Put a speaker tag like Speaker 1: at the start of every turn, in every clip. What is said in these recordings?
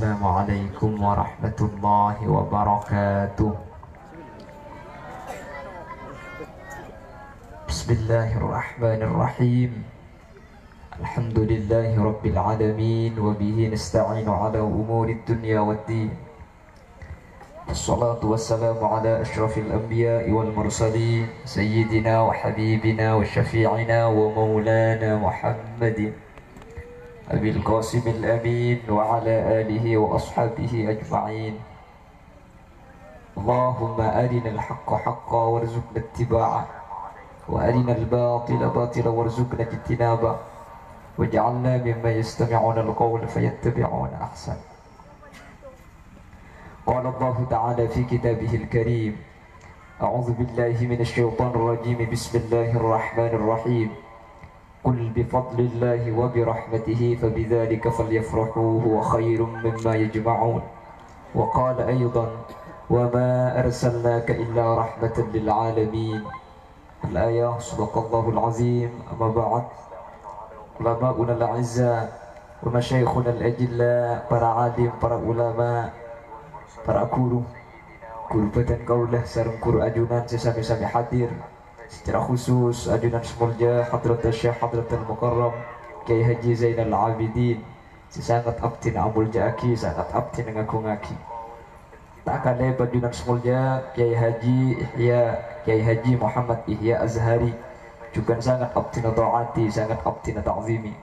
Speaker 1: Assalamualaikum warahmatullahi wabarakatuh. Bismillahirrahmanirrahim. Alhamdulillahi rabbil alamin. Wabihi nasta'inu ala umuri dunya waddin. Assalatu wassalamu ala ashrafil anbiya'i wal mursalin, Sayyidina wa habibina wa syafi'ina wa maulana Muhammadin Abil Qasimil Amin wa ala alihi wa ashabihi ajma'in. Allahumma arina al-haqqa haqqa warzuqna ittiba'ah wa arina al-batila batila warzuqna ijtinabah waj'alna mimman yastami'una al-qawla fayattabi'una ahsan. Qala Allah Ta'ala fi kitabihil karim, A'udzu billahi minasy syaithanir rajim. Bismillahirrahmanirrahim. Qul bifadlillahi wa birahmatihi fabidzalika falyafrahu huwa khairum mimma yajma'un. Wa qala aydan wa ma arsalnaka illa rahmatan lil alamin. Al-ayah. Sadaqallahul azim. Amma ba'd. Ulama'una al-'izza wa masyayikhuna al-ajilla, para alim, para ulama, para guru batan kaulah sareng guru ajunan sesami-sami hadir. Secara khusus ajunan semulja Hadrat Syekh Hadratul Mukarram Kiai Haji Zainal Abidin, sangat abdi amul jaki, sangat abdi ngagungaki. Tak kalah ajunan semulja Kiai Haji Muhammad Ihya Azhari, juga sangat abdi taati, sangat abdi ta'zimi.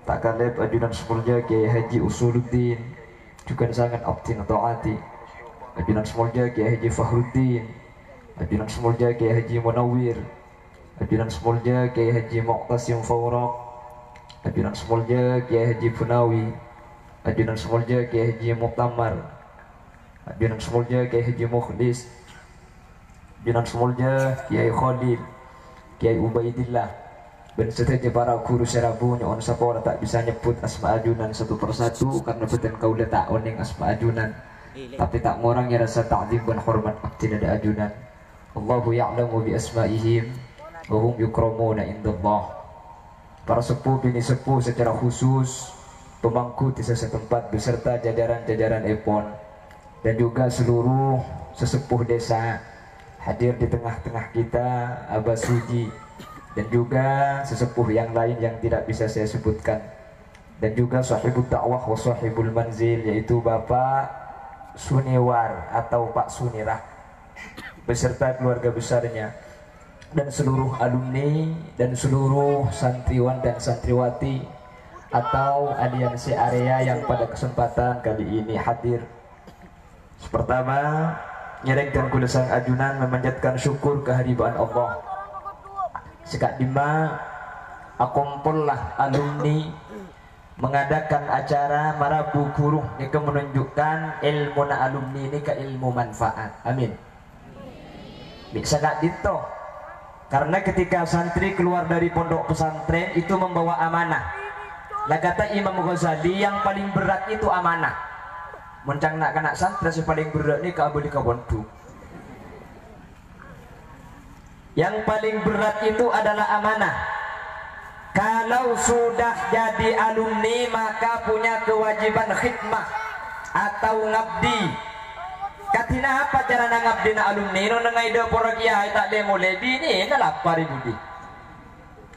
Speaker 1: Tak kalah ajunan semulja Kiai Haji Usuluddin, juga sangat abdi taati. Ajunan semulja Kiai Haji Fahruddin, ajunan semulja Kiai Haji Munawwir, ajunan semulja Kiai Haji Muqtasim Fawraq, ajunan semulja Kiai Haji Punawi, ajunan semulja Kiai Haji Muqtamar, ajunan semulja Kiai Haji Mukhlis, ajunan semulja Kiai Khalil, Kiai Ubaidillah, dan seterusnya para guru serabu nyon sapora. Tak bisa nyebut asma ajunan satu persatu karena betul kau tak oning asma ajunan, tapi tak ngorangnya rasa ta'zim dan hormat abdi ada ajunan. Allahu ya'lamu bi asma'ihim wa hum yukramuna indallah. Para sepuh bini sepuh secara khusus, pemangku di setempat beserta jajaran-jajaran epon, dan juga seluruh sesepuh desa hadir di tengah-tengah kita, Abah Suji, dan juga sesepuh yang lain yang tidak bisa saya sebutkan, dan juga sahibul dakwah wa sahibul manzil, yaitu Bapak Suniwar atau Pak Sunirah beserta keluarga besarnya, dan seluruh alumni dan seluruh santriwan dan santriwati atau aliansi area yang pada kesempatan kali ini hadir. Pertama, nyerengkan kula sang ajunan memanjatkan syukur kehadiran Allah. Sekak dima akumpullah alumni mengadakan acara marabu guru ini menunjukkan ilmu na alumni ini ke ilmu manfaat. Amin. Bisa gak dito, karena ketika santri keluar dari pondok pesantren itu membawa amanah. Lah kata Imam Ghazali, yang paling berat itu amanah. Mencang nak kena santri yang paling berat ini kabuli kabondu. Yang paling berat itu adalah amanah. Kalau sudah jadi alumni maka punya kewajiban khidmah atau ngabdi. Katina apa cara ngabdi na alumni? No nangaido poro kiai tak demo lebi ini nalapari budi.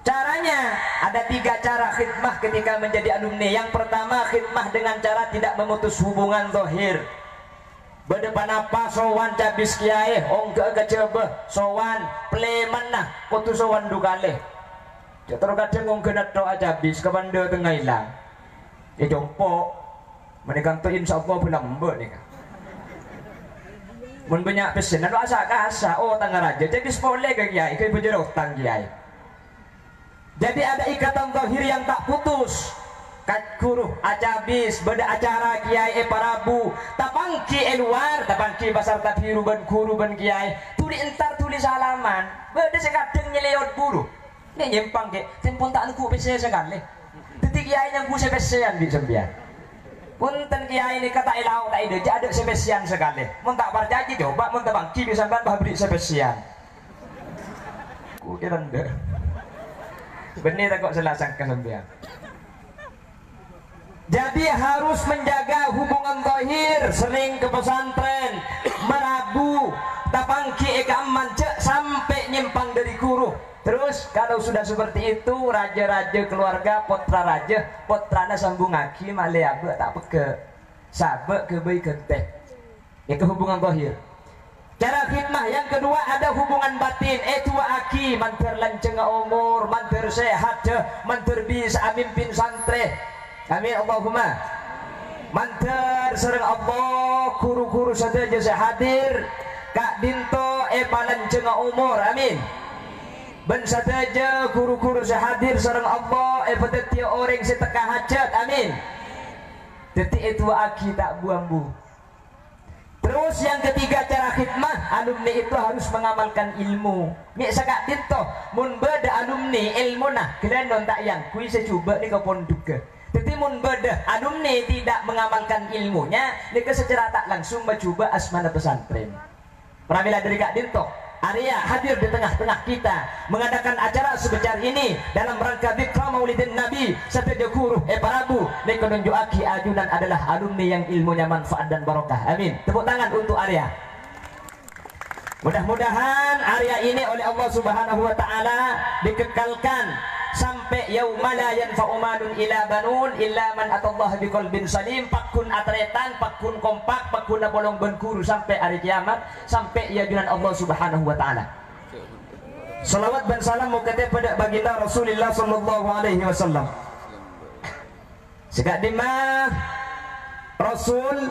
Speaker 1: Caranya ada 3 cara khidmah ketika menjadi alumni. Yang pertama, khidmah dengan cara tidak memutus hubungan zahir. Berdepan apa sowan cabis kiai, ongga kecebeh sowan pleman nah putus sowan dukale. Terus kadang ongga doa cabis ke banda tengah hilang. Jompo menekan tu insyaallah bulan mbok nih. Mun banyak pesanan asa kasa oh tangga raja jadi sepole ke kiai ke bujur utang kiai. Jadi ada ikatan zahir yang tak putus. Kat guru acabis beda acara kiai parabu tapangki luar tapangki pasar tabiru ban guru ban kiai tuli entar tuli salaman beda sekadeng nyeleot guru ini nyempang ke tempon tak aku pese sekali detik kiai yang ku sepesean di sembian punten kiai ini kata ilau tak ide ada sepesian sekali mun tak parjaji coba mun tabangki bisa ban bah beri sepesian ku kira ndak bener tak kok salah sangka sembian
Speaker 2: Jadi harus menjaga hubungan zahir, sering ke pesantren, merabu, tapangki ekaman cek sampai nyimpang dari guru. Terus kalau sudah seperti itu, raja-raja keluarga, potra raja, potrana sambung aki, malaya tak peke, sabek ke bayi teh. Itu hubungan zahir. Cara khidmah yang kedua ada hubungan batin. Tua aki, manter lanceng umur, manter sehat, manter bisa mimpin santri. Amin Allahumma. Manter sereng Allah, guru-guru saja hadir. Kak Dinto lanceng umur. Amin. Ben saja guru-guru hadir sereng Allah. Peteti orang seteka hajat. Amin. Detik itu aki tak buang-bu. Terus yang ketiga cara khidmah, alumni itu harus mengamalkan ilmu. Mek sakak Dinto, mun beda alumni ilmu nah, kalian non tak yang kui secuba ni kau pun duga. Tapi mun beda alumni tidak mengamalkan ilmunya, mereka secara tak langsung mencoba asmana pesantren. Pramila dari Kak Dinto, Arya hadir di tengah-tengah kita mengadakan acara sebesar ini dalam rangka Dzikra Maulidin Nabi setelah guru Prabu mereka menunjuki ajunan adalah alumni yang ilmunya manfaat dan barokah. Amin. Tepuk tangan untuk Arya. Mudah-mudahan Arya ini oleh Allah Subhanahu wa taala dikekalkan sampai yauma la yanfa'u malun ila banun illa man atallaha biqalbin salim. Pakun atretan, pakun kompak, pakun bolong bengkuru sampai hari kiamat, sampai yajunan Allah Subhanahu wa taala. Salawat dan salam mukate pada baginda Rasulullah sallallahu alaihi wasallam. Sekak dimah Rasul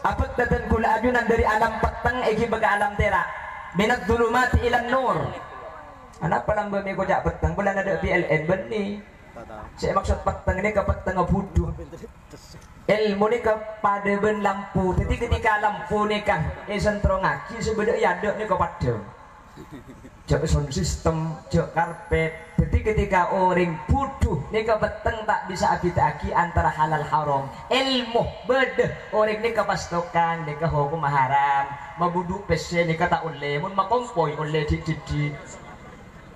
Speaker 2: apa tatan kula ajunan dari alam petang egi baga alam terak. Minat zulumati ilan nur. Anak pelamba mi kojak petang bulan ada PLN beni. Saya maksud petang ini ke petang budu. Ilmu ni kepada ben lampu. Jadi ketika lampu ni kan sentro ngaki sebenarnya ada ni kepada. Jok sound system, jok karpet. Jadi ketika orang budu ni ke petang tak bisa aki-aki antara halal haram. Ilmu beda orang ni ke pastokan ni ke hukum haram. Mabudu pese ni kata oleh, mun makompoi oleh di.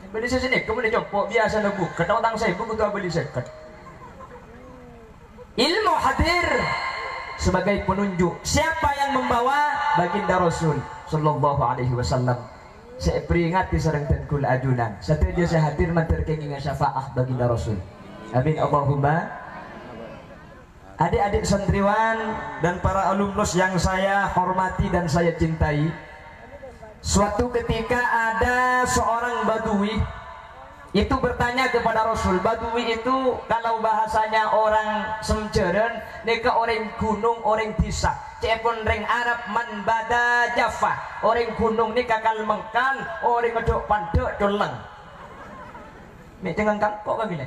Speaker 2: Beli sini, kemudian jemput biasa lagu. Kata orang saya, buku tu beli sekat. Ilmu hadir sebagai penunjuk. Siapa yang membawa baginda Rasul Sallallahu Alaihi Wasallam. Saya peringati sareng tenkul ajunan. Satu dia saya hadir mantar kenging syafaah baginda Rasul. Amin Allahumma. Adik-adik santriwan dan para alumnus yang saya hormati dan saya cintai. Suatu ketika ada seorang badui itu bertanya kepada Rasul. Badui itu kalau bahasanya orang semceren, neka orang gunung, orang desa. Cepon reng Arab man bada Jaffa. Orang gunung ni kakal mengkan, orang ngedok pandek doleng. Mek jangan kangkok kami ni.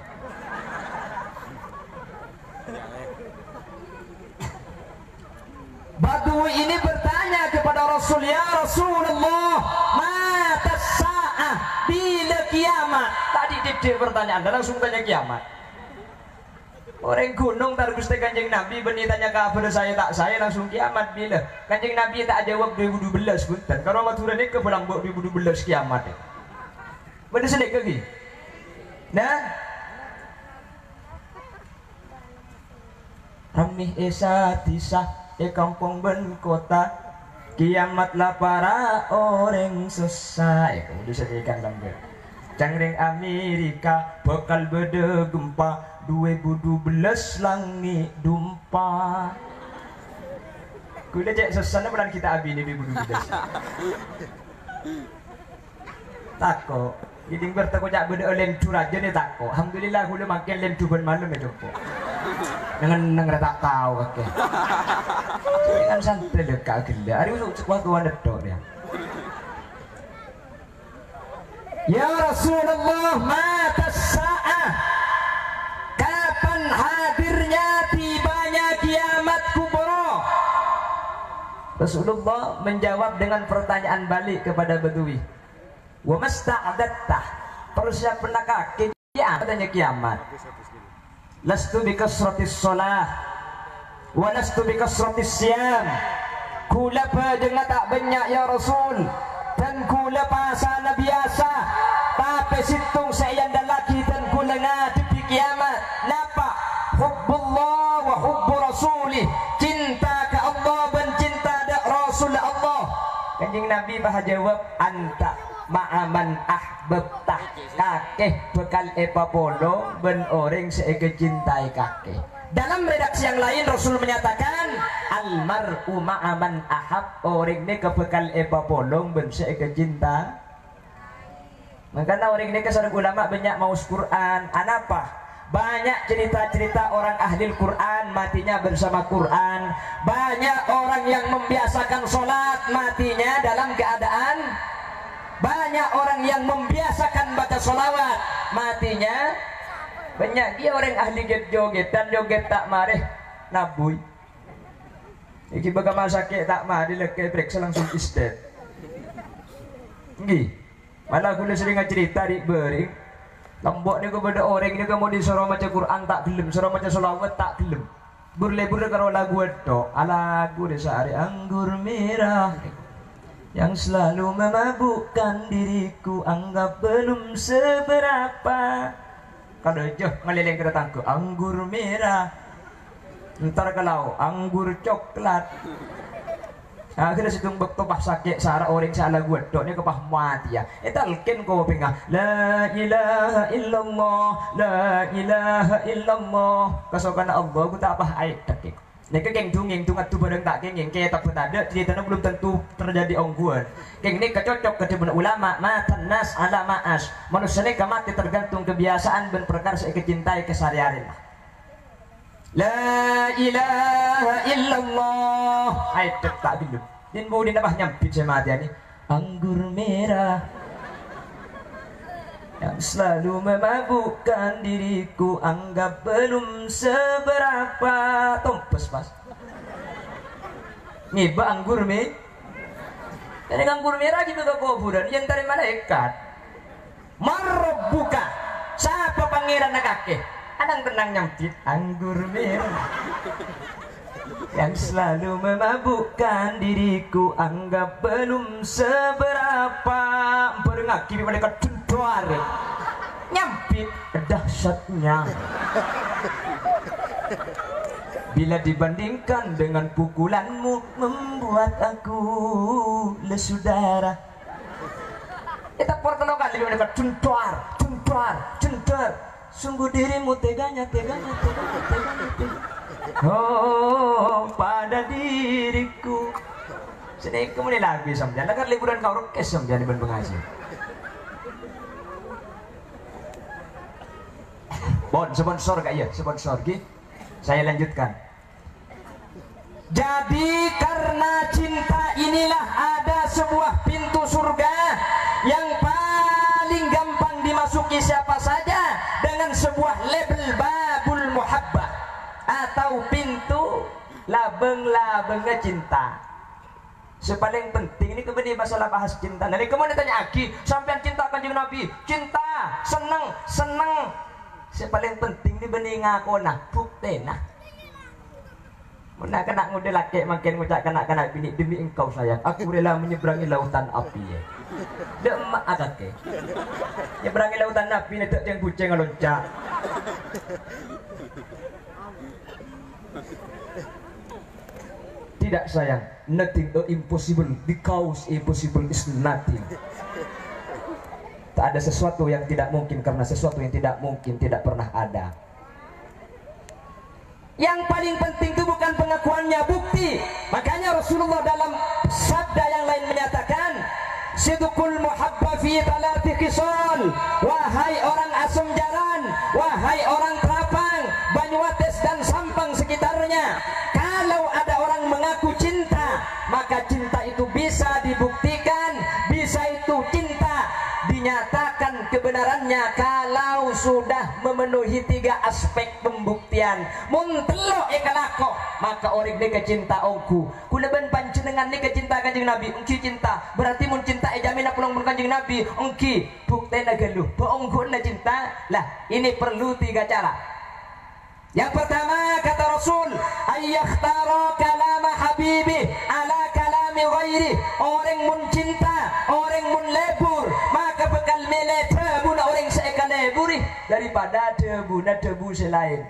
Speaker 2: Badui ini bertanya kepada Rasul, ya Rasulullah, mata sa'ah, bila kiamat? Tadi dia pertanyaan, dan langsung tanya kiamat. Orang gunung tar Gusti Kanjeng Nabi beni tanya kabar saya tak saya langsung kiamat bila. Kanjeng Nabi tak jawab 2012 punten. Kalau maturan ni ke pulang 2012 kiamat. Benda sedek lagi. Nah, Ramih Esa Tisah kampung ben kota kiamatlah para orang susah. Kemudian saya ikan lambat. Cangreng Amerika bakal beda gempa 2012 langit dumpa. Kuda cek susah bulan kita abi ni 2012. Tako. Jadi bertako jak beda lentur aja ni tako. Alhamdulillah kuda makin lentur ben malam ya jumpa. Dengan tak tahu kakek. Kan santai dekat gila. Hari usuk sebuah tuan dedok dia. Ya Rasulullah, mata sa'ah. Kapan hadirnya tibanya kiamat kubra? Rasulullah menjawab dengan pertanyaan balik kepada Badui. Wa masta'adatta. Persiapan kaki kiamat, tanya kiamat. Lastu bikasratis sholah wa lastu bikasratis siyam. Kula pajenga tak banyak ya Rasul, dan kula pasana biasa, tapi situng sayan dan laki dan kula ngadepi kiamat. Napa? Hubbullah wa Kanjeng Nabi bah jawab anta ma'aman ahbabtah kakeh bekal epapolo ben orang seege cintai kakeh. Dalam redaksi yang lain Rasul menyatakan almar'u ma'aman ahab, orang ini kebekal epapolong ben seege cinta. Makanya orang ini kesan ulama banyak maus Quran. Anapa? Banyak cerita-cerita orang ahli Quran matinya bersama Quran. Banyak orang yang membiasakan sholat matinya dalam keadaan. Banyak orang yang membiasakan baca sholawat matinya. Banyak dia orang ahli joget dan joget tak marih nabui. Iki bagaimana sakit tak marih lekai periksa langsung istet. Nggih. Malah aku sering cerita di bering. Lembok ni kepada orang ni kamu disuruh baca Quran tak gelem, suruh baca selawat tak gelem. Berlebur karo lagu itu, lagu desa hari anggur merah yang selalu memabukkan diriku, anggap belum seberapa. Kalau jauh ngeliling ke datangku, anggur merah. Ntar kalau anggur coklat. Akhirnya situng bekto pas sakit sara orang salah gue dok ni kepah mati ya. Eta leken ko pingah la ilaha illallah la ilaha illallah. Kasokan Allah ku tak apa ait tak. Nek keng dunging tungat tu bareng tak kenging ke tak ada ceritanya belum tentu terjadi ongguan. Keng ni kecocok ke depan ulama matan nas ala maas. Manusia ni mati tergantung kebiasaan dan perkara saya kecintai keseharian. La ilaha illallah. Ait tak dulu. Din mau dinabah nyampit sama dia ni. Anggur merah yang selalu memabukkan diriku, anggap belum seberapa. Tompes pas. Ngiba anggur me. Jadi anggur merah gitu ke kuburan. Yang dari malaikat. Marabbuka. Siapa pangeran nak kakek? Adang tenang nyampit anggur merah yang selalu memabukkan diriku, anggap belum seberapa. Berengaki mereka tuntuar nyampit dahsyatnya bila dibandingkan dengan pukulanmu, membuat aku lesu darah. Kita pertama kali mereka tuntuar. Sungguh dirimu teganya. Oh, pada diriku. Sini kemudian lagi sampean. Lagar liburan kau rokes sampean di Bandung aja. Bon, sponsor gak ya? Sponsor ki. Saya lanjutkan. Jadi karena cinta inilah ada sebuah pintu surga yang paling gampang dimasuki siapa saja dengan sebuah label babul muhabbah atau pintu labeng-labengnya cinta. Sepaling penting ini kemudian masalah bahas cinta. Dari kemudian tanya Aki, sampean cinta Kanjeng Nabi? Cinta, seneng. Sepaling penting ini bening aku nak bukti nah. Mana kena ngode laki makin ngucap kena bini demi engkau sayang. Aku rela menyeberangi lautan api ya. Dek emak agak ke. Nyeberangi lautan api ni tak yang kucing loncat. Tidak sayang, nothing impossible because impossible is nothing. Tak ada sesuatu yang tidak mungkin karena sesuatu yang tidak mungkin tidak pernah ada. Yang paling penting itu bukan pengakuannya, bukti. Makanya Rasulullah dalam sabda yang lain menyatakan, sidqul muhabba fi talati khisal. Wahai orang asem jaran, wahai orang Terapang, Banyuates dan Sampang sekitarnya, kalau ada orang mengaku cinta, maka cinta itu bisa dibuktikan, bisa itu cinta dinyatakan kebenarannya kalau sudah memenuhi 3 aspek pembuktian. Muntelo ekalako, maka orang dia kecinta ongku. Kuleban panjenengan ni kecinta Kanjeng Nabi, engki cinta. Berarti mun cinta jamina pulang mun Kanjeng Nabi, engki buktena geluh. Paongku na cinta. Lah, ini perlu 3 cara. Yang pertama kata Rasul, ayyakhtara kalama habibi ala kalami ghairi. Orang mun cinta, orang mun lebur, maka bekal mele debu na orang seeka leburi daripada debu na debu selain.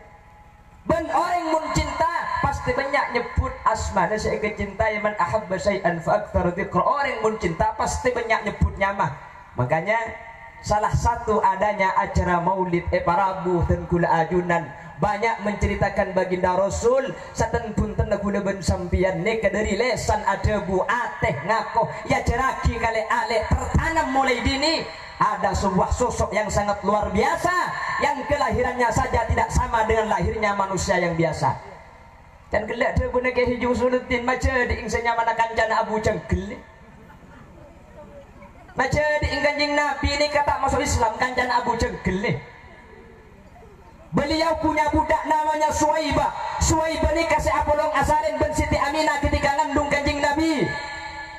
Speaker 2: Ben orang mun cinta pasti banyak nyebut asma. Saya kecintai man ahabba syai'an fa aktsara dzikra. Orang mun cinta pasti banyak nyebut nyamah. Makanya salah satu adanya acara maulid parabuh dan kula ajunan banyak menceritakan baginda Rasul saten punten guna ben sampian neka dari lesan ada bu ateh ngakoh ya jeraki kali ale tertanam mulai dini. Ada sebuah sosok yang sangat luar biasa yang kelahirannya saja tidak sama dengan lahirnya manusia yang biasa. Dan kelak dia guna ke hijau sulutin macam di insanya mana kancana Abu Cengkel. Macam di kanjeng Nabi ini kata masuk Islam kancana Abu Cengkel ni. Beliau punya budak namanya Suwaibah. Suwaibah ni kasih Apolong Asarin bin Siti Aminah ketika ngandung kanjeng Nabi.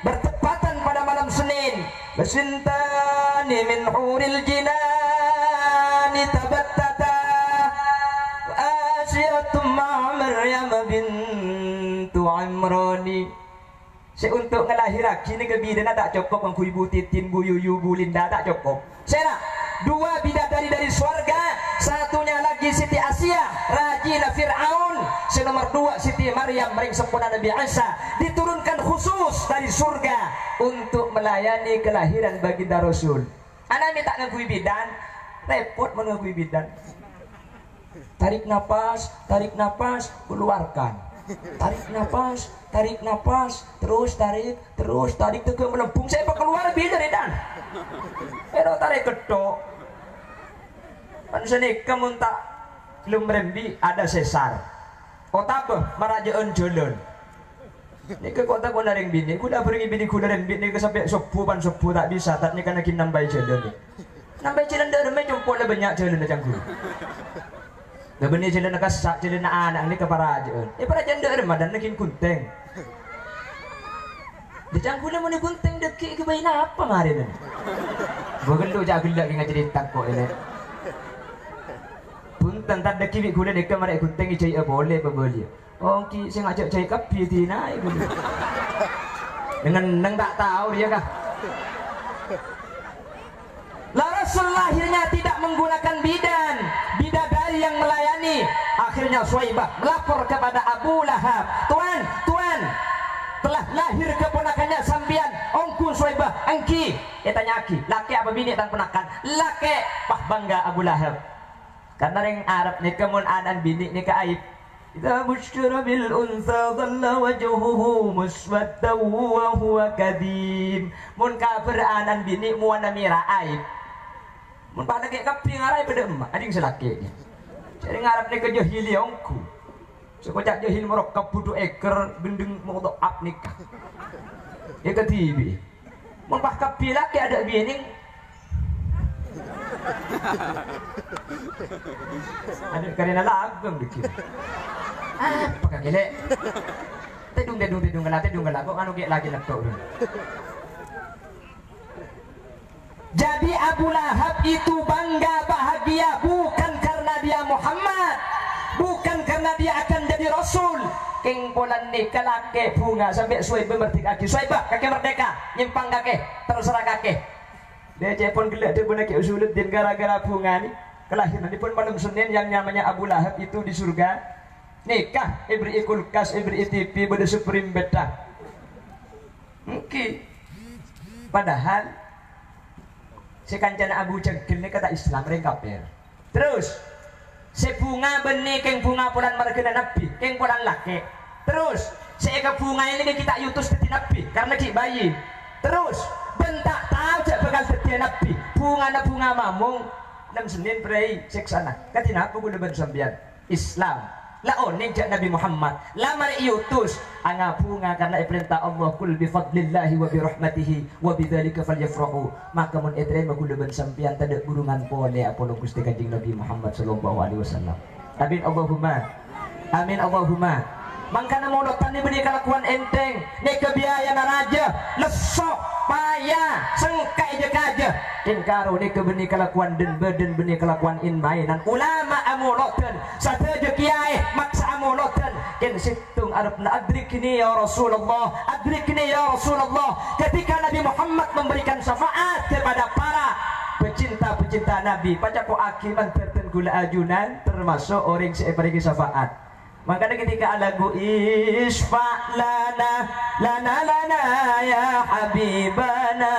Speaker 2: Bertepatan pada malam Senin. Bersintani min huril jinani tabattata Asyatum ma Maryam bintu Imrani. Untuk ngelahiraki ni kebidan tak cukup mengku ibu Titin, Bu Yuyu, Bu Linda tak cukup. Saya nak dua bidadari dari surga, satunya lagi Siti Asia, Rajina Fir'aun, nomor dua Siti Maryam, mering sempurna Nabi Isa, diturunkan khusus dari surga untuk melayani kelahiran baginda Rasul. Anak ni tak ngakui bidan, repot mengakui bidan. Tarik nafas, keluarkan. Tarik nafas, terus tarik ke melempung. Saya pak keluar bidan dan. Pero tarik ketok. Manusia ni kamu tak belum rembi ada sesar. Kota apa? Marajaan jalan. Ni ke kota kau naring bini. Ku dah pergi bini ku naring bini ke sampai sepuh tak bisa. Tak ni kan nak nambah jalan ni. Nambah jalan dah ramai jumpa lah banyak jalan macam ku. Dah benih jalan nak kasak jalan nak anak ni ke parajaan. Parajaan dah Ramadan nak kunteng. Dia cangkul lah mana kunteng dekik ke bayi apa hari ni? Bergeluk je gelak dengan cerita kok ini. Punten tak ada kibik gula dekat mereka kunteng cai boleh berbeli. Oh ki saya ngajak cai kapi di naik. Dengan neng tak tahu dia kah? La Rasul lahirnya tidak menggunakan bidan, bidadari yang melayani. Akhirnya Suwaibah melapor kepada Abu Lahab, Tuan, telah lahir keponakannya sambian ongku Suwaibah, engki. Dia tanya aki, laki apa bini tan ponakan? Laki. Pah bangga Abu Lahab. Karena orang Arab ni kemun anan bini ni ke aib. Idza busyira bil unsa dhalla wajhuhu muswaddan wa huwa kadim. Mun kafir anan bini muana mira aib. Mun pada ke kapi ngarai pada emak ading selaki ni. Jadi ngarap ni ke jahili ongku. Sekocak jahil merokap budu eker gendeng mau up nikah. Ya ke tibi. Mun bah kapi laki ada bini. Ada karena lagam dikit. Apa kah gelek? Tedung kok anu ge lagi nak tahu. Jadi Abu Lahab itu bangga bahagia bukan karena dia Muhammad, bukan karena dia akan jadi Rasul. King polan ni kalake bunga sampai Suwaibah merdeka. Suwaibah kakek merdeka, nyimpang kakek, terserah kakek. Dia cepon gelak dia punya Usuluddin gara-gara bunga ni. Kelahiran pun malam Senin yang namanya Abu Lahab itu di surga. Nikah ibri kulkas ibri TV pada supreme beta. Mungkin padahal si kancana Abu Cengkil ni kata Islam mereka kafir. Terus si bunga benih keng bunga pulan margana Nabi keng pulan laki. Terus si eka bunga ini kita yutus ke Nabi karena ki bayi. Terus bentak tahu cak bakal setia Nabi bunga mamung 6 Senin berai seksana katina apa guna bersambian Islam la oning jak Nabi Muhammad la mari yutus anga bunga karena perintah Allah kul bi fadlillahi wa bi rahmatihi wa bidzalika falyafrahu maka mun etrema guna bersambian tada burungan pole apolo Gusti Kanjeng Nabi Muhammad sallallahu alaihi wasallam. Amin Allahumma mangkana molotan ni beri kelakuan enteng ni kebiayaan raja lesok payah sengkai je kaja ingkaro ni kebeni kelakuan den beden beni kelakuan in mainan ulama amolotan saja kiai maksa amolotan ken situng arabna adrikni ya Rasulullah ketika Nabi Muhammad memberikan syafaat kepada para pecinta sunnah Nabi pacako akiman terten gula ajunan termasuk orang seperti syafaat. Makanya ketika lagu isfa lana ya habibana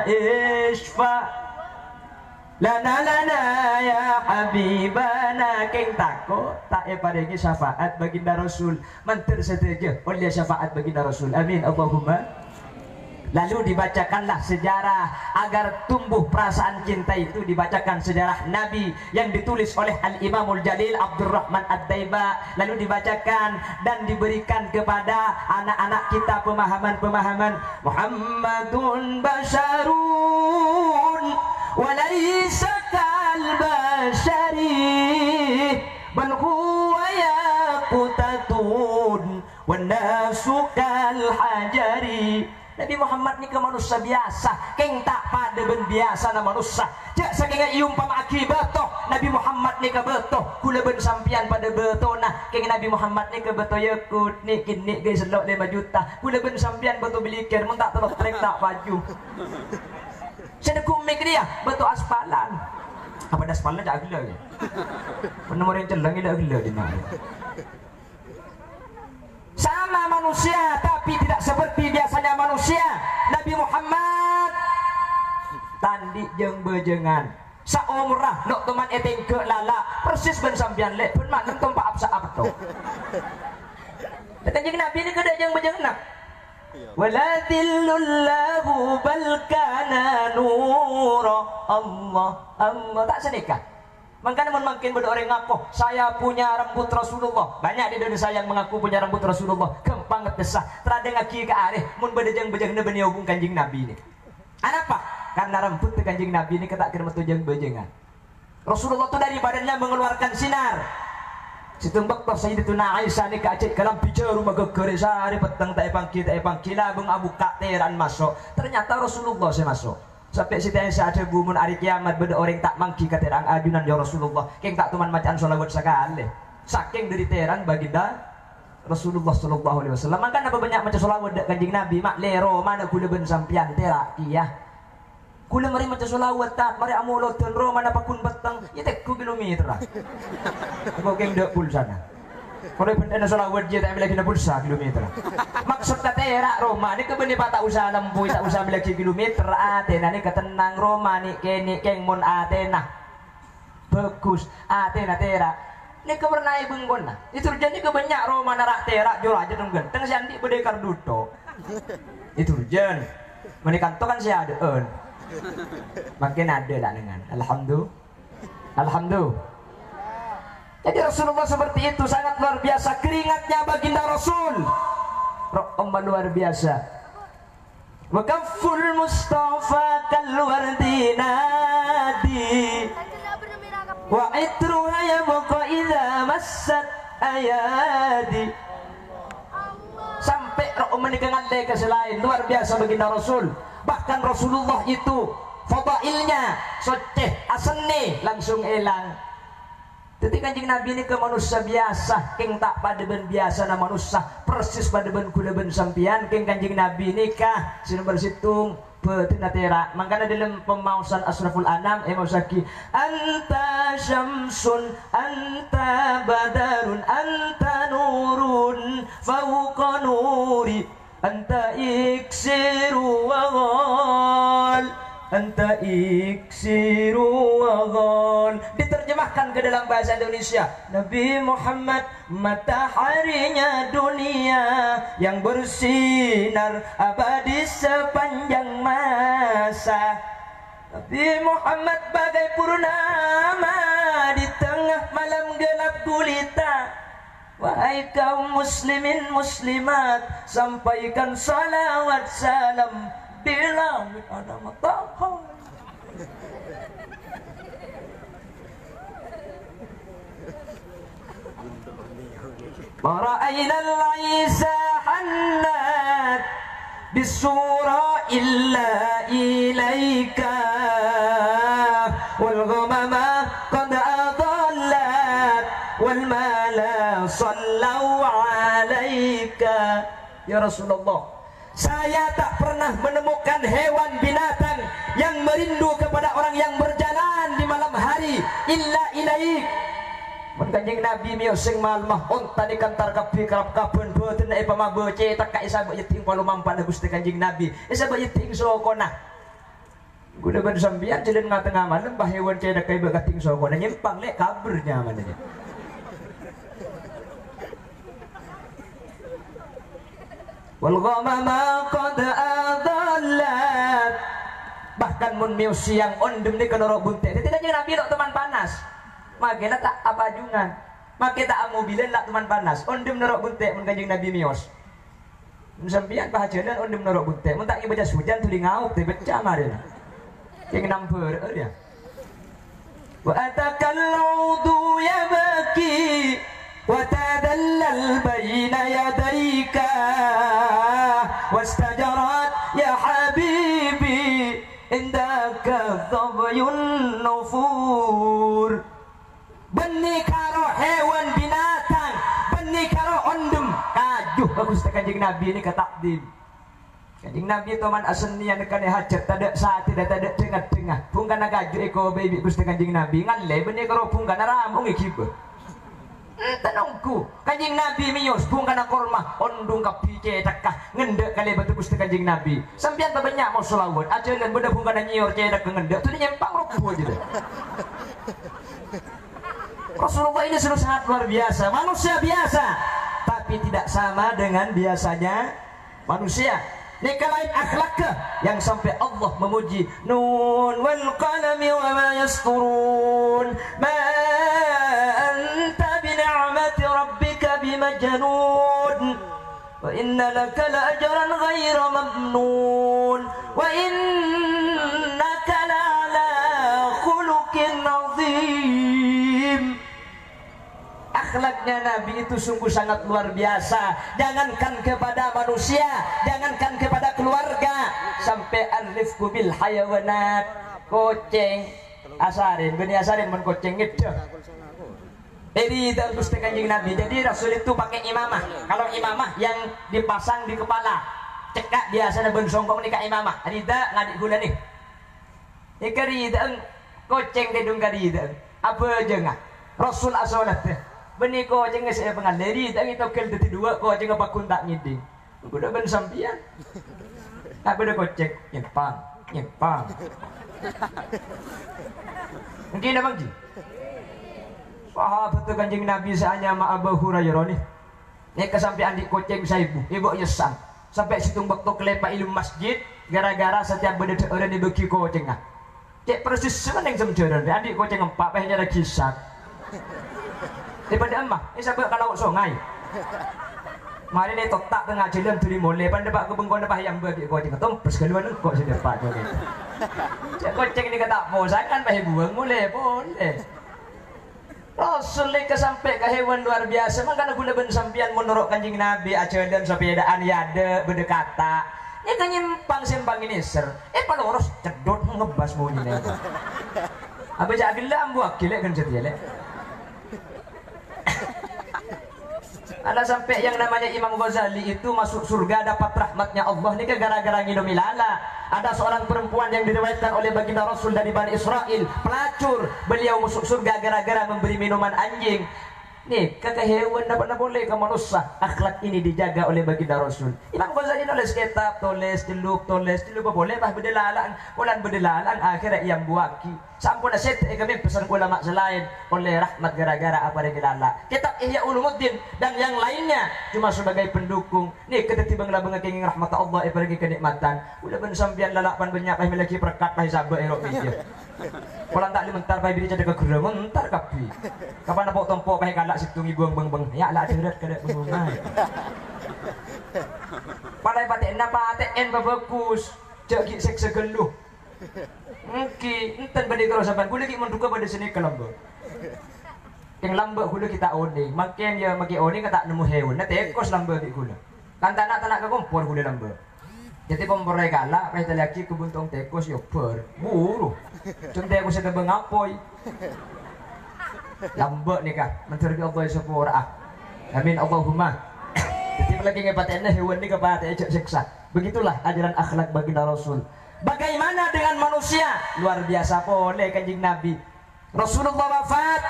Speaker 2: isfa lana ya habibana keng takut tak paringi syafaat baginda Rasul mantir setuju oleh syafaat baginda Rasul amin Allahumma. Lalu dibacakanlah sejarah agar tumbuh perasaan cinta itu, dibacakan sejarah Nabi yang ditulis oleh Al-Imamul Jalil Abdurrahman Ad-Daiba, lalu dibacakan dan diberikan kepada anak-anak kita pemahaman-pemahaman Muhammadun basyarun walaysa kal basyari bal huwa yaqutatun wan nasu kal hajari. Nabi Muhammad ni ke manusia biasa, keng tak pada ben biasa na manusia. Jak saking ium pamaki betoh, Nabi Muhammad ni ke betoh, kula ben sampian pada betoh nah. Keng Nabi Muhammad ni ke betoh yakut ni kini guys selok 5 juta. Kula ben sampian betoh bilikir mun tak telok trek tak baju. Saya kumik dia betoh aspalan. Apa dah aspalan tak gila ke? Penomor yang celang dia gila di mana? Sama manusia tapi tidak seperti biasanya manusia. Nabi Muhammad tandi jeung bejengan saumrah nok teman eteng ke lala persis ben sampian lek pun mak nonton pak apsa apto. Kanjeng Nabi ni kada jeung bejengan. Wala dhillullahu bal kana nura Allah tak sedekah. Makanya makin pada orang ngaku saya punya rambut Rasulullah. Banyak di Indonesia yang mengaku punya rambut Rasulullah. Kempang ngetesah. Terada ngaki ke areh. Mun bejeng-bejeng na bani hubung kanjing Nabi ini. Kenapa? Karena rambut kanjing Nabi ini ketak kira metujeng-bejengan. Rasulullah itu dari badannya mengeluarkan sinar. Situmbak toh Sayyidatuna Aisyah ni kacik kalam pijaru magagere sari petang tak epang kila bung abu kateran masuk. Ternyata Rasulullah saya masuk. Sampai Siti Aisyah ada bumun hari kiamat beda orang tak mangki katerang ajunan ya Rasulullah. Keng tak tuman macam sholawat sekali. Saking dari teran baginda Rasulullah sallallahu alaihi wasallam. Maka apa banyak macam sholawat dak kanjing Nabi mak lero mana kula ben sampian terak iya. Kula mari macam sholawat tak mari amulot ten ro mana pakun petang ya tek kilometer lah. Kau keng dak pul sana. Kalau benda sholawat dia tak ambil lagi pulsa kilometer. Maksud kata era Roma ni kebeni tak usah lembu tak usah ambil lagi kilometer. Athena ni ketenang Roma ni keng mon Athena. Bagus Athena tera. Ni kebernai bengkon nah. Itu jadi kebanyak Roma narak tera jol aja denggen. Teng siandi bedekar duto. Itu jen. Menikan to kan si ada makin ada lah dengan Alhamdulillah. Jadi Rasulullah seperti itu sangat luar biasa keringatnya baginda Rasul. Rahmat luar biasa. Wa kafful Mustafa kalwardi nadi. Wa itruha yabqa idza massat ayadi. Sampai Rahmat meninggalkan selain luar biasa baginda Rasul. Bahkan Rasulullah itu fadailnya soceh asenne langsung elang. Jadi kanjeng Nabi ini ke manusia biasa, keng tak pada ben biasa na manusia, persis pada ben kula ben sampian, keng kanjeng Nabi ini kah sinu bersitung betina tera. Makanya dalam pemausan Asraful Anam Mausaki anta syamsun anta badarun anta nurun fauqa nuri anta iksiru wa ghal anta iksiru wa ghal. Diterjemahkan ke dalam bahasa Indonesia, Nabi Muhammad mataharinya dunia yang bersinar abadi sepanjang masa. Nabi Muhammad bagai purnama di tengah malam gelap gulita. Wahai kaum muslimin muslimat, sampaikan salawat salam di langit ada matahari. Mara'ayna al-Isa hannat bisura illa ilaika wal ghamama qad adallat wal mala sallau alaika. Ya Rasulullah, Saya tak pernah menemukan hewan binatang yang merindu kepada orang yang berjalan di malam hari illa ilaik. Mun Kanjeng Nabi mio sing malmah onta di kantar kapi karap kapen beuten e pamabe cetak ka isa yeting palu mampan Gusti Kanjeng Nabi. Isa yeting sokona. Guna ban sambian jalan ngatengah malam bah hewan cedak kai bagating sokona nyempang lek kabernya mananya. Wal ghamama qad adallat. Bahkan mun mio siang ondem ni kenoro bunte. Tidak jeung Nabi dok teman panas. Makanya tak apa jungan, makanya tak mobilan lah teman panas. Ondem nerok bunte mun Kanjeng Nabi mios. Sampian pahajalan ondem nerok bunte. Mun tak baca hujan tuli ngauk teh becah marina. Yang namper dia. Wa atakal udu yabki wa tadallal baina yadayka wastajarat ya habibi indaka dhabyun nufur. Benih karo hewan binatang, benih karo ondem kajuh bagus Kanjeng Nabi ini ketakdim. Kanjeng Nabi teman asenian kane hajat tada saat tidak tada tengah-tengah pungkana kajuh eko baby Gusti Kanjeng Nabi ngalle benih karo pungkana ramung ikibe. Tenungku Kanjeng Nabi mios pungkana korma ondung kapi cetakah ngendek kali batu Gusti Kanjeng Nabi. Sampeyan banyak mau selawat ajeun beda pungkana nyior cedak ngendek tu nyempang robo aja deh. Rasulullah ini sudah sangat luar biasa, manusia biasa, tapi tidak sama dengan biasanya manusia. Ini lain akhlaknya yang sampai Allah memuji Nun wal qalami wa ma yasturun ma anta bi ni'mati rabbika bimajnun wa inna laka la ajran ghayra mamnun wa innaka la ala khuluqin azim. Akhlaknya Nabi itu sungguh sangat luar biasa. Jangankan kepada manusia, jangankan kepada keluarga, sampai al-rifqu bil hayawanat. Kucing asarin, benih asarin men kucing itu. Jadi dalam Gusti Kanjeng Nabi. Jadi Rasul itu pakai imamah. Kalau imamah yang dipasang di kepala, cekak biasanya ben songkong nikah imamah. Rida ngadik gula nih. Ika rida kucing dedung karida. Apa aja ngah? Rasul asolat teh. Benih ko aja nggak saya pengaleri, tapi kita kel teti dua ko aja nggak pakun tak ngiding. Udah ben sampian. Tak beda kocek, nyempang. Mungkin apa sih? Sahabat Kanjeng Nabi sahanya ma Abu Hurairah nih. Nek kesampean di kocek saya ibu yesang. Sampai situng waktu kelepa ilmu masjid, gara-gara setiap beda orang dibagi kocek ngah. Cek persis semen yang semjaran. Adik kocek empat, pahnya ada kisah. Daripada emah, ini sampai kalau sungai. Mari ni totak tengah jalan tuli moleh, pan dapat kebengkon dapat yang bagi kau cing ketom, persekeluan kau sini dapat kau ni. Cak kau cing ni kata apa? Saya kan pakai buang moleh, boleh. Rasul ke sampai ke hewan luar biasa, makanya guna ben sampian menurut Kanjeng Nabi ajaran sepedaan ya ada berdekata. Ini kan nyimpang sembang ini ser. Paloros cedot ngebas mau ni. Apa cak gelam buat kilek kan cetialek. Ada sampai yang namanya Imam Ghazali itu masuk surga dapat rahmatnya Allah ini gara-gara nginum lala. Ada seorang perempuan yang diriwayatkan oleh baginda Rasul dari Bani Israel, pelacur, beliau masuk surga gara-gara memberi minuman anjing. Nih, kata hewan dapat boleh ke manusia. Akhlak ini dijaga oleh baginda Rasul. Imam Ghazali nulis kitab, tulis apa boleh bah bedelalan, ulan bedelalan akhirnya yang buaki. Sampun aset kami pesan ulama selain oleh rahmat gara-gara apa yang dilala. Kitab Ihya Ulumuddin dan yang lainnya cuma sebagai pendukung. Nih kita tiba ngelabang kenging rahmat Allah pergi kenikmatan. Udah ben sampian lalapan banyak bah miliki perkat bah sabak erok media. Kalau tak dimentar bah biri jadi kegerem mentar kapi. Kapan apa tompo bah kalak situng ibuang beng-beng. Ya lah deret kada beng-beng. Padai paten napa ATN bagus. Jagi sek segeluh. Mungkin enten bade kalau sampean kudu ki menduka pada sini ke lambak. Yang lambak kudu kita one, makin ya maki one kata nemu hewan, na tekos lambak ki kudu. Kan tanak-tanak ke kompor kudu lambak. Jadi kompor regala, pa lagi kebuntong tekos yo ber. Buru. Cun tekos ada bengapoy. Lambak ni kah, menteri Allah sepura. Amin Allahumma. Jadi lagi ngepatenna hewan ni kepada ejak siksa. Begitulah ajaran akhlak baginda Rasul. Bagaimana dengan manusia? Luar biasa boleh Kanjeng Nabi. Rasulullah wafat,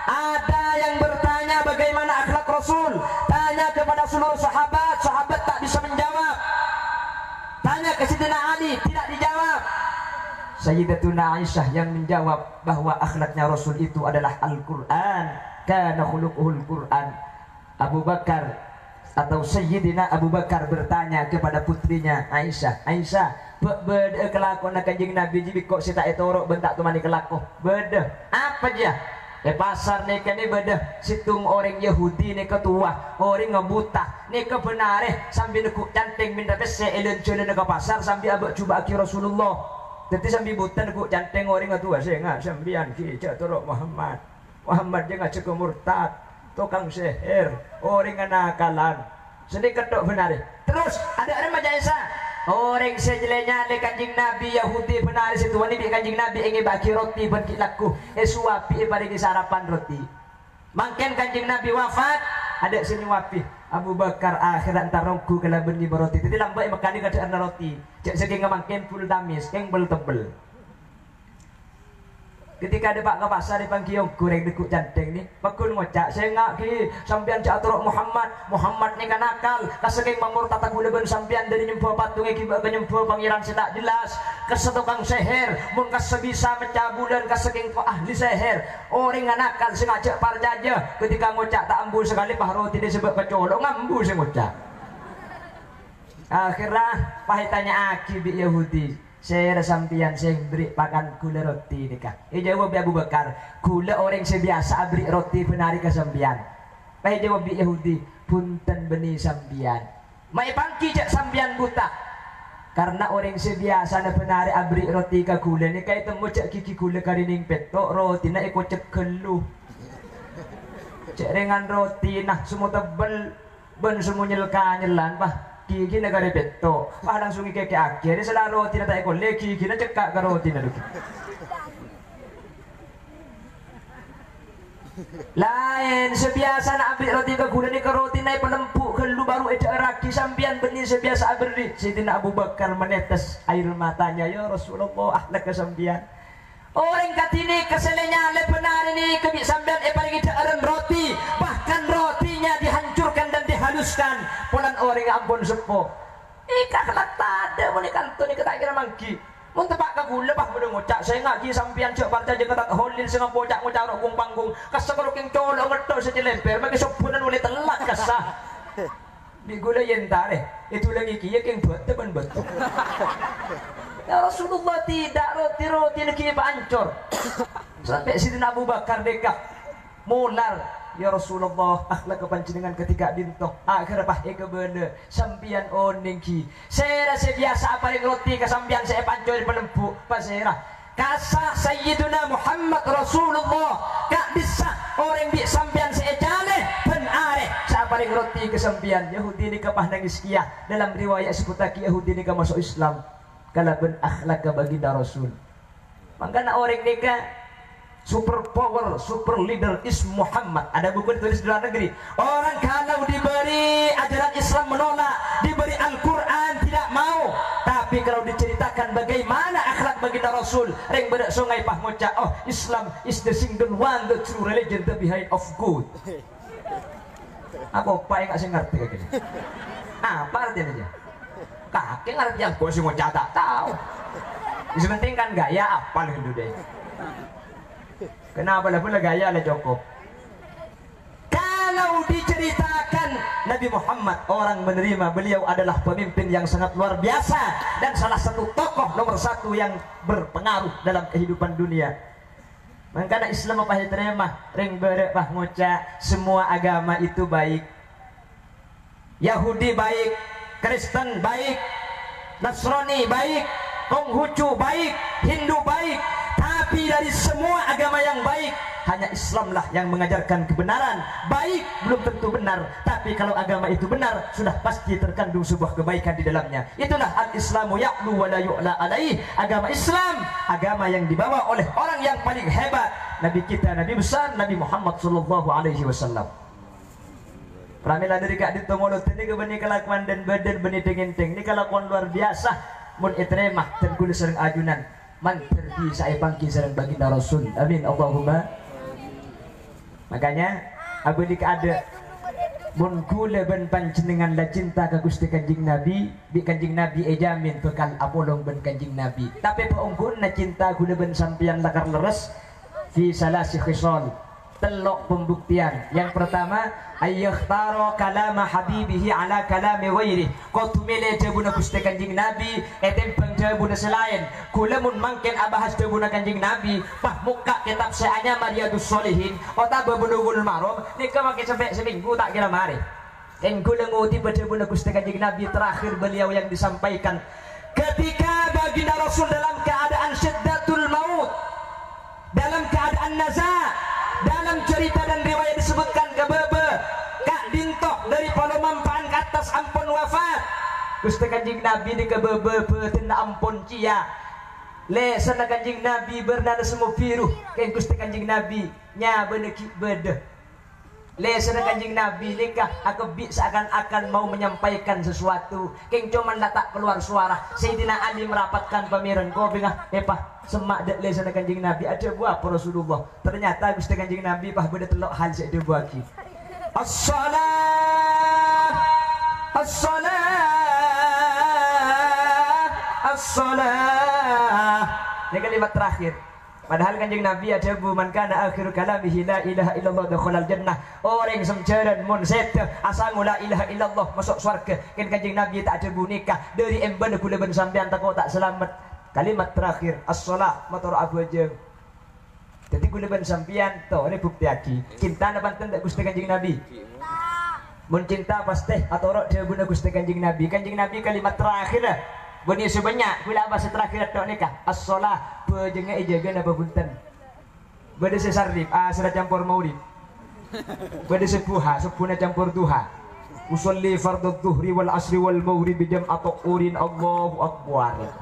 Speaker 2: ada yang bertanya bagaimana akhlak Rasul. Tanya kepada seluruh sahabat, sahabat tak bisa menjawab. Tanya ke Sayyidina Ali, tidak dijawab. Sayyidatuna Aisyah yang menjawab bahwa akhlaknya Rasul itu adalah Al-Quran. Kana khuluquhul Quran. Abu Bakar atau Sayyidina Abu Bakar bertanya kepada putrinya Aisyah, Aisyah, beda kelakuan Kanjeng Nabi jibi kok saya tak etorok bentak tu mani kelaku. Beda apa aja? Pasar ni kan ni beda. Situng orang Yahudi ni ketua, orang ngebuta, ni kebenare sambil nekuk canting minta pese elen celen ke pasar sambil abak cuba aki Rasulullah. Tapi sambil buta nekuk canting orang ketua saya ngak sambian ki cak torok Muhammad. Muhammad jangan cek murtad, tukang sihir, orang nakalan. Sedikit tok benar. Terus ada macam Isa. Orang sejelenya le Kanjeng Nabi Yahudi benar situ wani bi Kanjeng Nabi ingin bagi roti bagi laku suapi bagi sarapan roti. Mangken Kanjeng Nabi wafat ada sini wapi Abu Bakar akhirat tarongku kala bengi roti. Jadi lambai makani kada ana roti. Cek saking mangken full damis keng bel tebel. Ketika ada pak ke pasar dipanggil goreng dekuk canteng ni, pakul ngocak saya ngak ki sambian cak aturok Muhammad ni kan nakal, kasegeng mamur tata gula ben sambian dari nyempuh patung ki ba nyempuh pangeran sedak jelas, kesetukang seher, mun kasebisa mencabulan kasegeng ko ahli seher, orang nakal sing ngajak parjaja, ketika ngocak tak ambu sekali pahro tidak sebab kecolok ngambu sing ngocak. Akhirnya pahitannya aki bi Yahudi. Saya sampian saya beri pakan gula roti nikah. Jawab Abu Bakar, gula orang sebiasa beri roti penari ke sampian. Jawab Yahudi, punten beni sampian. Mai pangki cak sampian buta. Karena orang sebiasa na penari abri roti ke gula ni kaya temu cak kiki gula karining petok roti na ikut cek kelu. Cek dengan roti nah semua tebel ben semua nyelan bah. Kiki negara beto, langsung ke akhir. Setelah roti na tayo le, kiki na cekak ke roti na dulu. Lain sebiasa na ambil roti ke gula ni ke roti na penempuk ke lu baru ejak raki sampian benih sebiasa abri. Sayyidina Abu Bakar menetes air matanya, ya Rasulullah ahlak ke sampian. Orang katini keselenya le benar ini kebik sambian paling ejak roti, bahkan rotinya dihancurkan dan dihaluskan. Pulan orang ampun sepo. Ika kelak tada muni kanto ni ketak kira mangki. Mun tepak ka gula bah mun ngocak saya ngak ki sampian cek parta jeung ketak holil sing bocak ngocak ro kung panggung. Kasakro king colok ngetok saja lemper bagi sopunan oleh telat kasah. Di gula yentare. Itu lagi ki king buat teban betul. Ya Rasulullah tidak roti-roti lagi hancur. Sampai Sayyidina Abu Bakar dekah mular. Ya Rasulullah akhlak kepancingan ketika dintoh akhir pah eka benda sampian onengki. Saya rasa biasa apa yang roti ke sampian saya pancur pelempuk pasera. Kasah Sayyiduna Muhammad Rasulullah kak bisa orang bi sampian saya jale ben are siapa yang roti ke sampian Yahudi ni kapah nangis kia dalam riwayat seputaki Yahudi ni ka masuk Islam. Kalau ben akhlak ke baginda Rasul. Makanya orang nega super power, super leader is Muhammad. Ada buku ditulis di luar negeri. Orang kalau diberi ajaran Islam menolak, diberi Al-Quran tidak mau. Tapi kalau diceritakan bagaimana akhlak baginda Rasul, reng bedak sungai pah ngocak, oh Islam is the single one, the true religion, the behind of good. Apa yang nggak sih ngerti kayak gini? Apa artinya aja? Kakek ngerti yang gue sih ngocak tak tahu. Sementing kan gaya apa gitu deh. Kenapa lah pula gaya lah cukup. Kalau diceritakan Nabi Muhammad orang menerima beliau adalah pemimpin yang sangat luar biasa dan salah satu tokoh nomor satu yang berpengaruh dalam kehidupan dunia. Makanya Islam apa yang terima ring berek pah ngocak semua agama itu baik. Yahudi baik, Kristen baik, Nasrani baik, Konghucu baik, Hindu baik. Tapi dari semua agama yang baik hanya Islamlah yang mengajarkan kebenaran. Baik belum tentu benar, tapi kalau agama itu benar sudah pasti terkandung sebuah kebaikan di dalamnya. Itulah al-Islamu ya'lu wa la yu'la alaih. Agama Islam, agama yang dibawa oleh orang yang paling hebat, Nabi kita, Nabi besar, Nabi Muhammad sallallahu alaihi wasallam. Pramila dari kak ditongolot ini ke benih kelakuan dan badan benih dengenteng ini kelakuan luar biasa. Mun itremah dan kudu sering ajunan man terdi saya pangki sering baginda Rasul. Amin Allahumma. Makanya abdi ada mun kula ben panjenengan la cinta ka Gusti Kanjeng Nabi bi Kanjeng Nabi ejamin bekal apolong ben Kanjeng Nabi. Tapi paungkun na cinta kula ben sampeyan lakar leres fi salasi khisal. Telok pembuktian. Yang pertama ayyakhtaro kalama habibihi ala kalami ghairi. Kau tumile jabuna Gusti Kanjeng Nabi etempeng jabuna selain. Kula mun mangken abahas jabuna Kanjeng Nabi pah muka kitab seanya Riyadhus Shalihin ota Bulughul Maram nika make sampai seminggu tak kira mari. Dan kula nguti jabuna Gusti Kanjeng Nabi terakhir beliau yang disampaikan ketika baginda Rasul dalam keadaan syiddatul maut, dalam keadaan naza. Dalam cerita dan riwayat disebutkan kebebe kak dintok dari polo mampaan ke atas ampun wafat Gusti Kanjeng Nabi di kebebe petinda ampun cia le sana Kanjeng Nabi bernada semua biru kain Gusti Kanjeng Nabi nya beneki bede le sana Kanjeng Nabi nikah aku seakan-akan mau menyampaikan sesuatu kain cuman tak keluar suara Sayyidina Ali merapatkan pamiran kau bingah epah semak dek le sana Kanjeng Nabi ada buah apa Rasulullah ternyata Gusti Kanjeng Nabi pah beda telok hal sik ada buah ki as-salat as-salat ini kalimat terakhir. Padahal Kanjeng Nabi ada bu man kana akhiru kalamihi la ilaha illallah dakhalal jannah. Orang semjaran mun set asal la ilaha illallah masuk surga. Kan Kanjeng Nabi tak ada bu nikah dari emban kula ben sampean tak tak selamat. Kalimat terakhir as-shalah motor abu aja. Jadi kula ben sampean to ini bukti aki. Cinta nabanten tak Gusti Kanjeng Nabi. Mun cinta pasti atau rok dia guna Gusti Kanjeng Nabi. Kanjeng Nabi kalimat terakhir lah. Bunyi sebanyak kula bahasa terakhir tok nikah as-shalah bejenga ejaga napa punten bade sesarip sudah campur maulid bade sepuha sepuna campur duha usolli fardhu dhuhri wal asri wal maghrib jam atau urin Allahu akbar.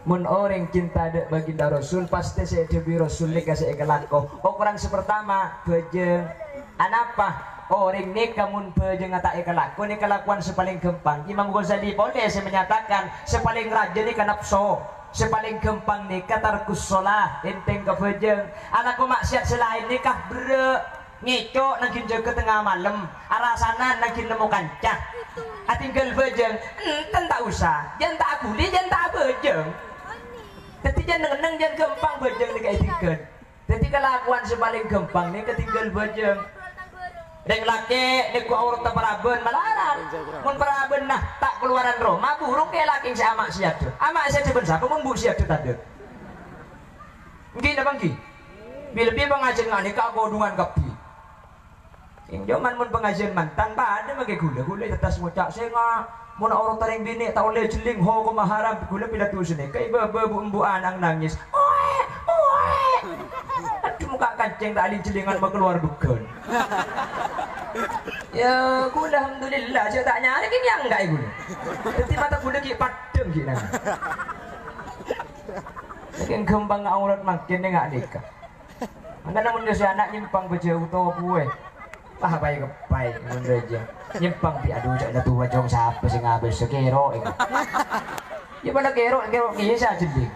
Speaker 2: Mun orang cinta dek baginda Rasul pasti saya debi Rasul nikah saya kelako ukuran sepertama bejeng anapa orang nikah mun bejeng tak kelako ni kelakuan sepaling gampang. Imam Ghazali boleh saya menyatakan sepaling rajin ni nafsu sepaling gampang nikah tarkus shalah enteng ke bejeng anakku maksiat selain nikah bre ngicok nagin jaga tengah malam arasana nagin nemu kancah tinggal bejeng enten tak usah jangan tak akuli jangan tak bejeng jadi jangan neneng jangan gampang bejeng ni kayak tinggal jadi kelakuan sepaling gampang ni ketinggal bejeng. Deng laki niku aurat paraben malaran mun paraben nah tak keluaran Roma burung ke laki si amak siatu amak saya ben sapa mun bu siatu tade nggih napa nggih bilbi pengajian ngani ka godungan kapi sing jaman mun pengajian mantan ada mage gula tetas ngocak senga mun aurat taring bini tak oleh jeling ho kumaharam gula pila tusen kay babu embuan ang nangis muka kancing tak alih jelingan keluar bukan. Ya, gula alhamdulillah saya tak nyari kini yang enggak ibu. Jadi mata gula ki padem ki nang. Saking gampang aurat makin enggak nikah. Anda namun si anak nyimpang bejauh utawa buwe. Pah baik kebaik mun aja. Nyimpang di aduh cak tua jong siapa sing ngabis sekero. Ya pada kero kiye sa jeling.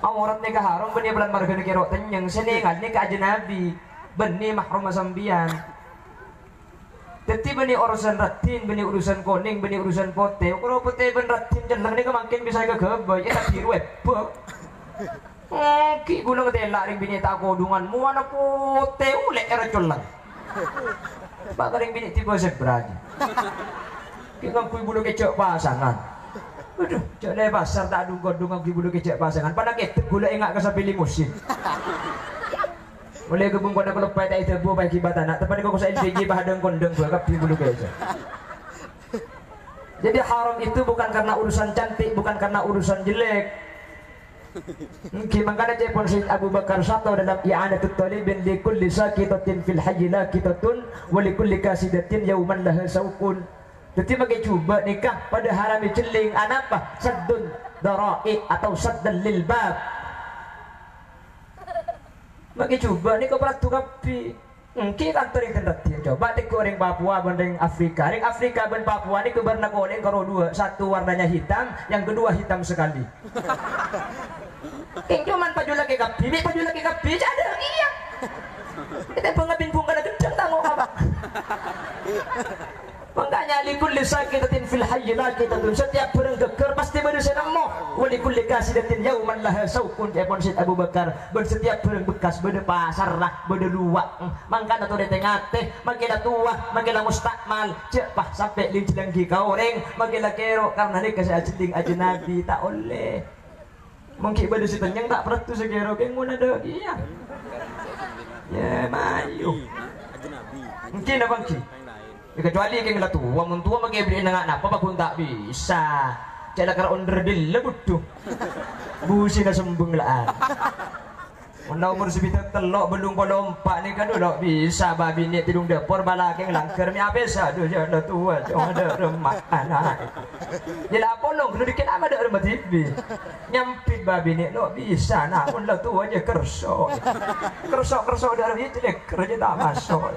Speaker 2: Aurat nikah haram benih bulan marga kero tenyeng senengan nikah ajnabi benih mahrum sambian. Teti benih urusan ratin benih urusan koning benih urusan pote kalau pote ben ratin jeneng nikah makin bisa ke gebay tak biru ebek. Ki guna ketela ring bini tak kodungan mu anak pote ulek era colang. Pak ring bini tiba sebraji. Ki ngakui bulu kecok pasangan. Aduh, jangan pasar tak dung-dung bulu kecek pasangan. Pada kita gula ingat ke sapi limusin. Boleh kebun pada pelepah tak itu buah bagi batana. Tapi kau saya jadi bahadeng kondeng berkap di bulu kecek. Jadi haram itu bukan karena urusan cantik, bukan karena urusan jelek. Makanya cepon Sayyid Abu Bakar Sato dalam i'anatut talibin li kulli sakitatin fil hayyi lakitatun wa li kulli kasidatin yauman laha sawqun. Jadi bagi coba nikah pada harami celing anapa saddun darai atau saddan lil bab. Maki coba nih kepala tu kapi. Mungkin kantor yang terdekat. Coba dek orang Papua banding Afrika. Ring Afrika dan Papua ini keberna goreng kalau dua. Satu warnanya hitam, yang kedua hitam sekali. King cuman paju lagi kapi, ada iya. Kita pengabin bunga ada gedang tanggung apa? Makanya likul sakitatin fil hayy laqitatun, setiap orang geger pasti berdosa namo. Wa likul kasidatin yauman laha saukun epon Syed Abu Bakar. Ben setiap orang bekas bede pasar lah, bede luak. Mangkana tu deteng teh, makina tua, makina mustakmal. Cepah sampai lincang gi kaoreng, makina kero karena ni kasih ajenting ajnabi tak oleh. Mungkin bede si tenyang tak peratu segero keng mun ada iya. Ya mayu. Mungkin apa ki? Kecuali keng la tua, mun tua mage beli nang apa bakun tak bisa. Cala kar onder dil butuh. Busi na sembung laan. Mun umur sebita telok belum lompat ni kan dak bisa babi ni tidung depor bala keng langker mi apesa do je la tua jong ada remah anak. Jela polong kudu dikit ama ada remah TV. Nyampit babi ni dak bisa nak mun la tua je kerso. Kerso dalam itu dek kerja tak masuk.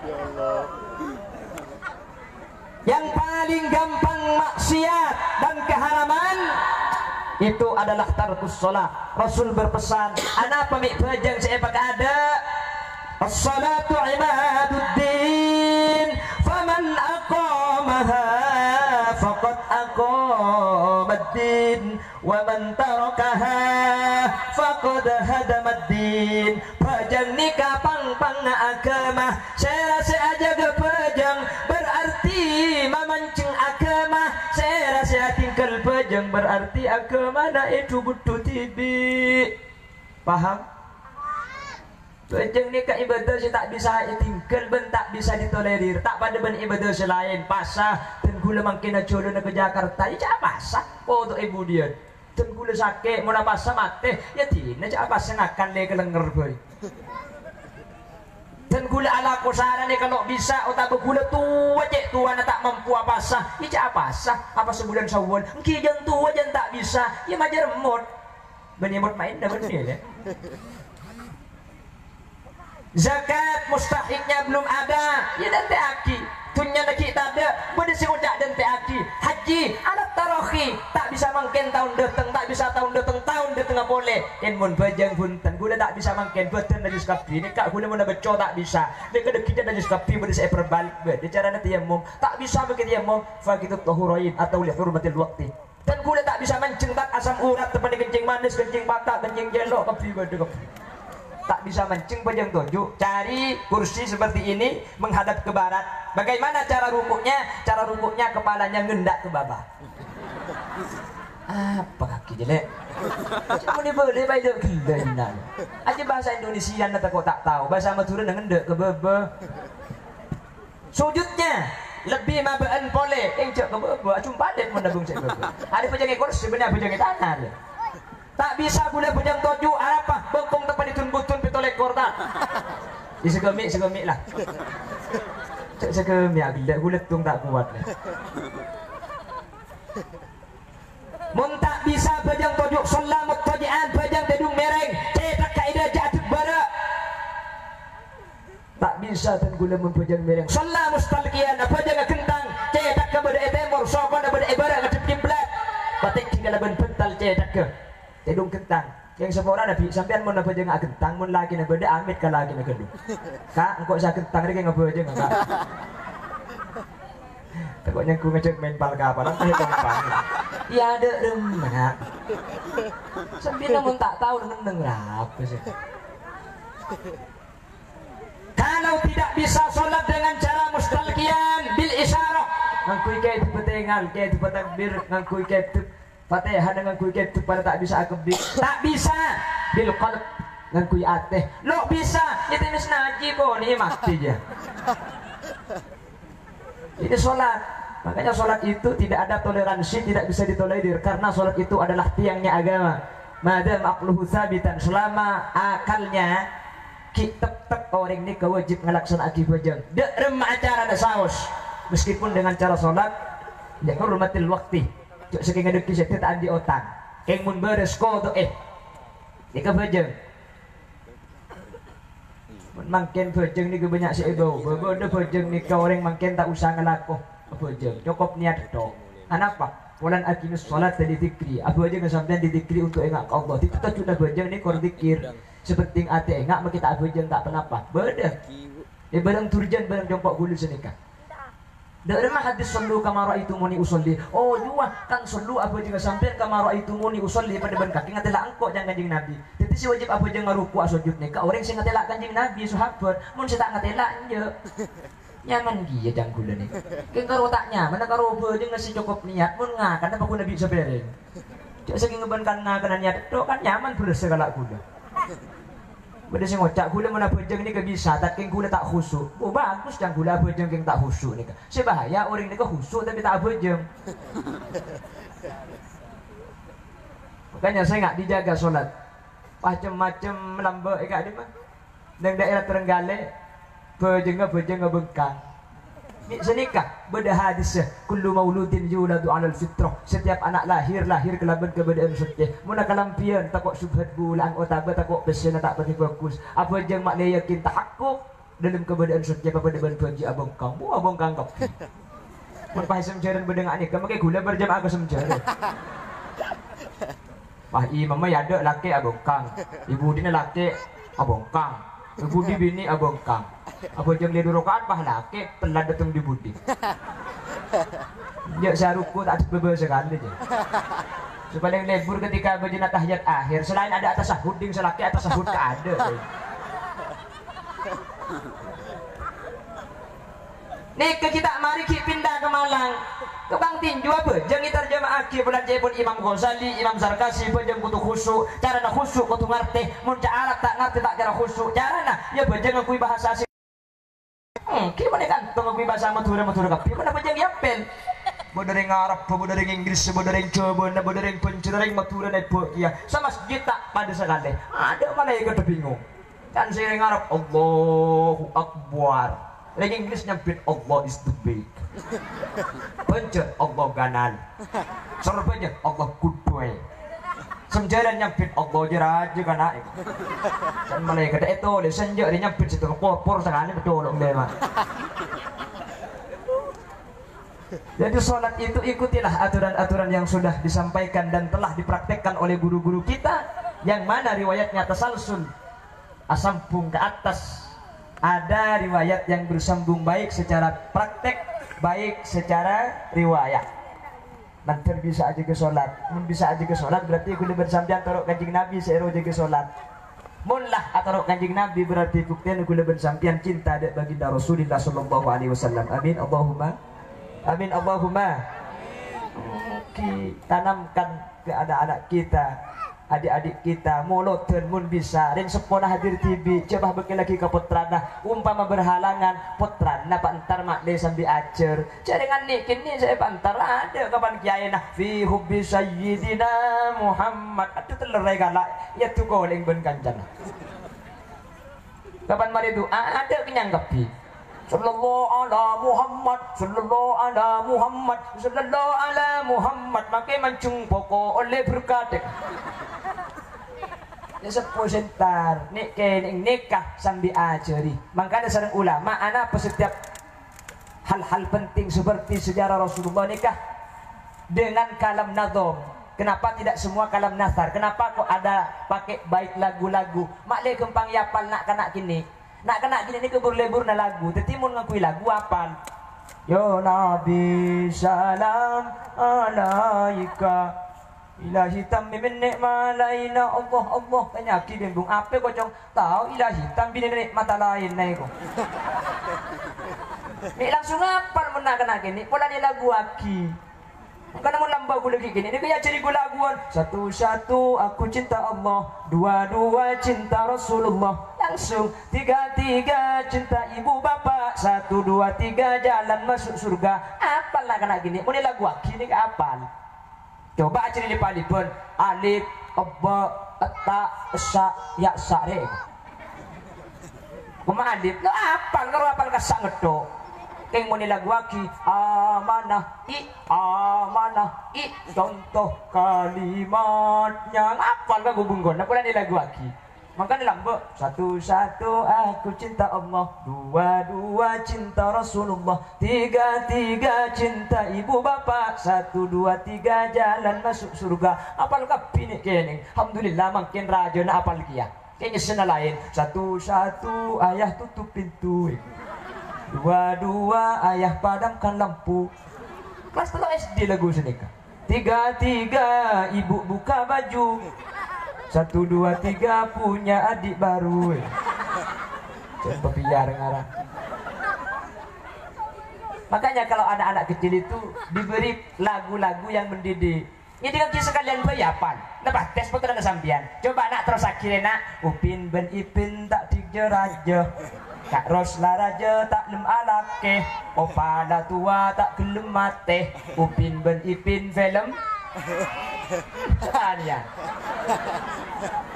Speaker 3: Ya Allah.
Speaker 2: Yang paling gampang maksiat dan keharaman itu adalah tarkus sholat. Rasul berpesan, anak pemik bajang saya pakai ada as-salatu imaduddin faman aqamaha faqad aqamaddin wa man tarakaha faqad hadamaddin. Bajang nikah pang agama, saya rasa aja ke bajang berarti mamancing agama, saya rasa tinggal bajang berarti agama na itu butuh tibi. Paham? Bajang nikah ibadah saya tak bisa tinggal ben tak bisa ditolerir, tak pada ben ibadah selain pasah dan gula makin jolo ke Jakarta ya pasah oh untuk ibu dia dan gula sakit mau pasah mati ya tina cak pasah akan le kelenger boy dan gula ala kosara ni kalau bisa otak gula tua cek tua na tak mampu apa sah ya cak apa sah apa sebulan sawal mungkin jangan tua jangan tak bisa ya majar remot benyemot main dah benih ya. Zakat mustahiknya belum ada ya dan teaki tunya nak kita ada benda si udak dan teaki haji alat tarohi tak bisa mangken tahun datang tak bisa tahun datang boleh en mun bajang punten gula tak bisa mangken beten dari skapi ni kak gula mun beco tak bisa dia kada kita dari skapi benda saya perbalik dia cara nanti yang tak bisa begitu yang fa kita tahurain atau li hurmatil waqti dan gula tak bisa menceng tak asam urat tepan kencing manis kencing batak kencing jelok kopi benda kopi tak bisa menceng bajang tunjuk cari kursi seperti ini menghadap ke barat. Bagaimana cara rukuknya? Cara rukuknya kepalanya ngendak ke bawah. Apa kaki jelek? Kamu ni boleh baik gila aja bahasa Indonesia nanti kau tak tahu bahasa Madura ngendak ke bawah. Sujudnya lebih mabaan boleh yang cek ke bawah cuma dek menabung cek bawah. Ada pejang kursi sebenarnya pejang tanah. Tak bisa gula pejang toju apa bengkong tempat ditun-butun pitolek korta di segemik lah segemik gula tung tak kuat mun tak bisa pejang toju selamat tojian pejang tedung mereng cetak kaidah jatuh bara tak bisa dan gula mempejang mereng selamat mustalkian pejang kentang cetak ke beda etemor sokon beda ebara ke kiblat patik tinggal ban pental cetak ke tedung kentang yang semua nabi sampean mau napa jeung kentang mun lagi na beda amit ka lagi na gedung kak engko sa kentang rek ngapa aja enggak takutnya ku ngecek main bal ka apa teh gampang ya ada remah sambil mun tak tahu ngendeng apa sih kalau tidak bisa sholat dengan cara mustalqiyan bil isyarah ngakui kayak itu petengal kayak itu takbir ngakui kayak itu Fatihah dengan kui ketu pada tak bisa akebik tak bisa bil qalb dengan kui ateh lo bisa itu mis naji kok nih mati aja ini sholat makanya sholat itu tidak ada toleransi tidak bisa ditolerir karena sholat itu adalah tiangnya agama madam aqluhu sabitan selama akalnya tetap orang ini kewajib ngelaksanakan akibat dia remah acara ada saus meskipun dengan cara sholat dia hormatil waktu cok saking ngedeki saya tak andi otak keng mun beres ko to ni ka bejeng mun mangken bejeng ni banyak si ego begodo bejeng ni ka orang mangken tak usah ngelako bejeng cukup niat tok kenapa bulan aqimus salat di zikri abu aja kesampean di zikri untuk ingat Allah itu kita sudah bejeng ni kor zikir sepenting ate ingat maka kita bejeng tak kenapa beda barang turjan barang jongkok gulu senikah. Dari mah hadis sallu kama raaitumuni usolli. Oh jua kan sallu apa juga sampai kama raaitumuni usolli pada ban kaki ngatela engkau jangan kanjing Nabi. Jadi si wajib apa jangan ruku sujud nika orang sing ngatela kanjing Nabi sahabat mun saya tak ngatela nya. Nyaman dia jang gula nih. Keng karo tak nyaman karo be jeung ngasih cukup niat mun ngakan apa ku Nabi sabereng. Cek saking ngebankan ngakan niat tok kan nyaman beres segala gula. Beda sing ngocak gula mana bejeng ni ke bisa tak keng gula tak khusyuk. Oh bagus jang gula bejeng keng tak khusyuk ni. Si bahaya orang ni ke khusyuk tapi tak bejeng. Makanya saya nggak dijaga solat. Macam-macam melamba ikat di mah. Nang daerah Trenggalek bejeng bengkang. Ni senikah beda hadis kullu mauludin yuladu 'alal fitrah. Setiap anak lahir kelaban keberadaan suci. Mun kalampian takok subhat bulan otaba takok pesen tak pati fokus. Apa jeung mak le yakin tahakkuk dalam keberadaan suci pada ban puji abang kang. Bu abang kang kap. Mun pahisem jaran bedengak ni kemake gula berjam aku semjar. Wah mama yada laki abang kang. Ibu dina laki abang kang. Ibu di bini abang kang. Apa jam dia rokaan pah laki telah datang di budi. Ya saruku tak sebebe sekali je. Sepaling lebur ketika berjina tahiyat akhir selain ada atas sahud ding selaki atas sahud ke ada. Nih ke kita mari kita pindah ke Malang. Ke Bang Tinju apa? Jangan terjemah akhir bulan jepun Imam Ghazali, Imam Zarkasi bejeng kutu khusyuk. Cara nak khusyuk kutu ngerti. Mun Arab tak ngerti tak cara khusyuk. Cara nak ya bejeng aku bahasa asing. Gimana kan? Tunggu bahasa Madura kapi. Mana bejeng yapel? Bodering Arab, bodering Inggris, bodering Jawa, bodering Pencureng Madura dan Bokia. Sama masjid tak pada sekali. Ada mana yang kita bingung? Kan sering Arab Allahu Akbar. Lagi Inggris nyampe Allah is the big. Pencet Allah ganan. Sorbannya Allah good boy. Semjalan nyampe Allah jeraja kana. Kan malaikat itu le senja dia nyampe situ por sekali betul dong memang. Jadi sholat itu ikutilah aturan-aturan yang sudah disampaikan dan telah dipraktekkan oleh guru-guru kita, yang mana riwayatnya tasalsul asambung ke atas. Ada riwayat yang bersambung baik secara praktek, baik secara riwayat. Nanti bisa aja ke sholat, bisa aja ke sholat berarti kudu bersampian taruh kanjing Nabi seero aja ke sholat. Munlah atau kanjing Nabi berarti buktian kudu bersampian cinta baginda Rasulullah sallallahu alaihi wasallam. Amin Allahumma. Amin Allahumma. Tanamkan ke anak-anak kita, adik-adik kita, mulut dan mun bisa ring sekolah hadir TV coba bagi lagi ke putrana umpama berhalangan putrana pak entar mak le sambil ajar jaringan nih kini saya pantar ada kapan kiai nah fi hubbi sayyidina Muhammad ada telerai galak ya tuh goleng ben kanjana kapan mari doa ada kenyanggapi sallallahu ala Muhammad sallallahu ala Muhammad sallallahu ala Muhammad makai mancung pokok oleh berkadek ya sepuh sentar nek kening nikah sambil ajari makanya sareng ulama ana apa setiap hal-hal penting seperti sejarah Rasulullah nikah dengan kalam nazom. Kenapa tidak semua kalam nasar? Kenapa kok ada pakai bait lagu-lagu mak le kempang yapal nak kena kini nak kena gini ni kebur-lebur na lagu tetimun ngakui lagu apal ya Nabi salam alaika ilahi tammi min ni'ma laina Allah penyakit bimbung apa kau cong tahu ilahi tammi min nikmat lain nai kau ni langsung apal mun nak kena gini pola ni lagu aki karena mau lambau gue lagi gini, ini kayak cari gue laguan. Satu-satu aku cinta Allah, dua-dua cinta Rasulullah, langsung tiga-tiga cinta ibu bapak, satu dua tiga jalan masuk surga. Apal lah kena gini, mau lagu gini ke apal? Coba cari di palipun, alif, abba, ta, sa, ya sare. Kuma alif, lo apal kalau apal kasak ngedok. keng muni lagu aki amanah i contoh kalimatnya ngapal ka gubunggon apa ni lagu aki makanya lambe satu aku cinta Allah, dua cinta Rasulullah, tiga cinta ibu bapak, 1 2 3 jalan masuk surga. Apal ka pinik kene alhamdulillah makin raja na apal kia kayaknya sana lain satu ayah tutup pintu, dua ayah padamkan lampu. Kelas 3 SD lagu senika. 3 ibu buka baju, 1 2 3 punya adik baru. Coba biar ngarang. Makanya kalau anak-anak kecil itu diberi lagu-lagu yang mendidik. Ini kan sekalian bayapan. Lepas tes betul ada sampian. Coba nak terus akhirnya nak Upin ben Ipin tak dijeraja. Kak Rosla raja tak lem alake. Opala tua tak gelem mate. Upin ben Ipin film. Ya.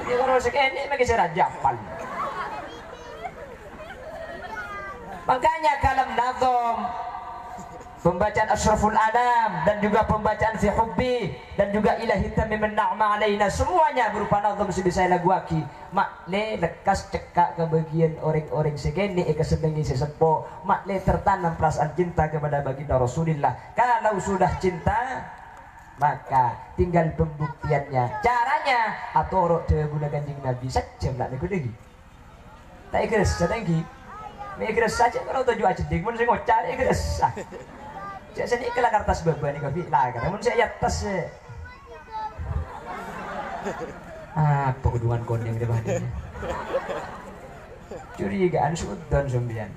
Speaker 2: Jadi kalau sekene bagi saya japal. Makanya kalam nazom, pembacaan Ashraful Anam dan juga pembacaan Fi Hubbi dan juga Ilahi Tamim Na'ma Alaina semuanya berupa nazom sebisa lagu aki. Mak le lekas cekak ke bagian orang-orang sekene kesenangi sesepo. Mak le tertanam perasaan cinta kepada baginda Rasulullah. Kalau sudah cinta maka tinggal pembuktiannya. Caranya atau guna kanjeng Nabi saja nak lagu lagi. Tak ikhlas lagi. Ikhlas saja kalau tuju aja ding mun sing ngocar ikhlas. Cek sini kelah kertas beban ni kopi lah. Mun saya atas. Apa kuduan kondeng di badannya. Curigaan sudan sembian.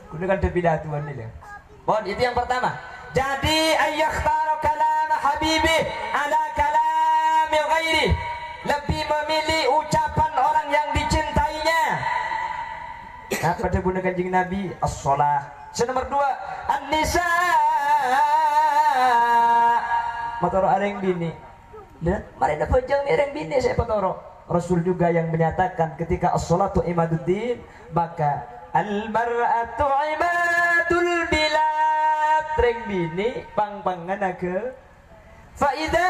Speaker 2: Kudu kan pidatuan ni lah. Bon, itu yang pertama. Jadi ayyakhtara kalam habibi ala kalami ghairi, lebih memilih ucapan orang yang dicintainya. Nah, pada guna kanjeng Nabi as-shalah. Nomor 2 an-nisa. Matoro areng bini. Mari na pojang areng bini saya patoro. Rasul juga yang menyatakan ketika as-shalatu imaduddin, maka al-mar'atu imadul bilad. Reng bini pang-pangan ke fa idza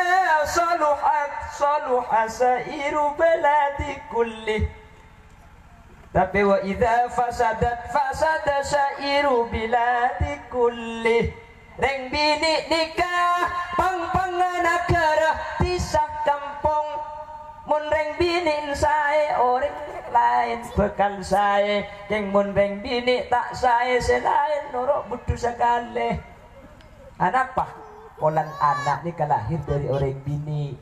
Speaker 2: saluha sairu baladi kulli, tapi wa idza fasada sairu biladi kulli. Reng bini nikah pang-pangan negara tisah kampung, mun reng bini sae orang lain bekal sae, keng mun reng bini tak sae selain norok butuh sekali. Apa? Polan anak ini lahir dari orang bini.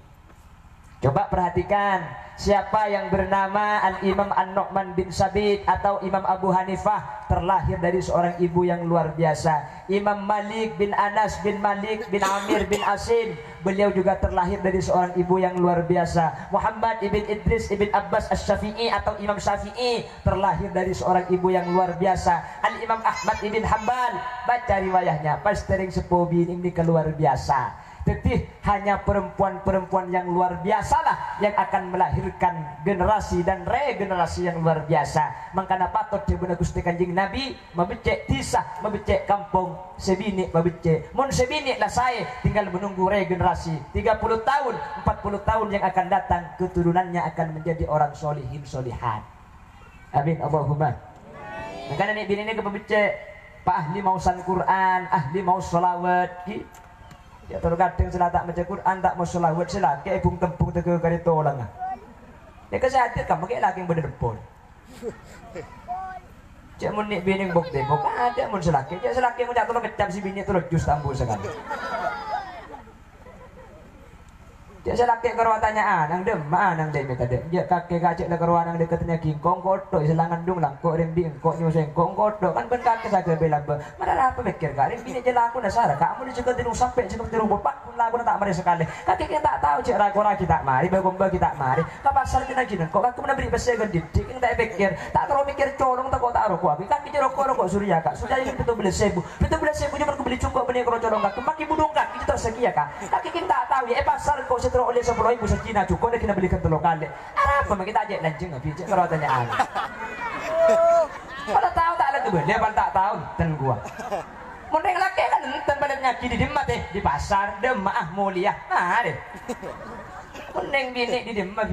Speaker 2: Coba perhatikan siapa yang bernama Al-Imam An-Nu'man bin Sabit atau Imam Abu Hanifah terlahir dari seorang ibu yang luar biasa. Imam Malik bin Anas bin Malik bin Amir bin Asim, beliau juga terlahir dari seorang ibu yang luar biasa. Muhammad ibn Idris ibn Abbas Asy-Syafi'i atau Imam Syafi'i terlahir dari seorang ibu yang luar biasa. Al-Imam Ahmad ibn Hanbal, baca riwayahnya pas tering sepubi ini keluar biasa. Tetih hanya perempuan-perempuan yang luar biasalah yang akan melahirkan generasi dan regenerasi yang luar biasa. Makanya patut dibina Gusti Kanjeng Nabi membecek tisah, membecek kampung sebini, membecek mun sebini lah saya tinggal menunggu regenerasi 30 tahun 40 tahun yang akan datang, keturunannya akan menjadi orang solihin solihan. Amin Allahumma. Makanya nih bini ini kebecek Pak ahli mausan Quran, ahli mau sholawat ya terkadang sila tak baca Quran, tak mau sholawat sila kayak ibung tempung tege kari tolang. Dia kesehatan kamu kayak laki yang berdepon. Cak mun nik bini bok debok ada mun selaki, cak selaki yang jatuh kecap si bini terus jus tambul sekali. Cak selaki kerwa tanya anang dem, anang dem tadi. Cak kakek kacik lah kerwa anang dekatnya kingkong kotor, selangan dung lang kok rembi kok nyuseng kong kotor kan ben kakek saja bela be. Mana apa mikir kak? Rembi je laku nasara. Kamu ni juga tiru sampai juga tiru bopak pun laku tak mari sekali. Kakek yang tak tahu cak ragu lagi tak mari, bagomba kita mari. Ke pasar kita gini, kok aku mana beri besar didik, yang tak pikir, tak terlalu mikir colong tak kok tak rokok. Kakek je rokok surya kak, surya ini betul beli sebu cuma aku beli cukup beli kalau colong kak. Kemaki budung kak, kita tersegi ya kak. Kakek yang tak tahu ya pasar kok setelah oleh 10.000 sekina cukup, dia kena belikan telur kali. Apa kita ajak lancing nggak bijak kalau tanyaan. Kalau tahu tak ada dia tak tahu ten gua. Mending laki kan enten pada nyaki di demat di pasar demah mulia. Nah deh. Mending bini di demat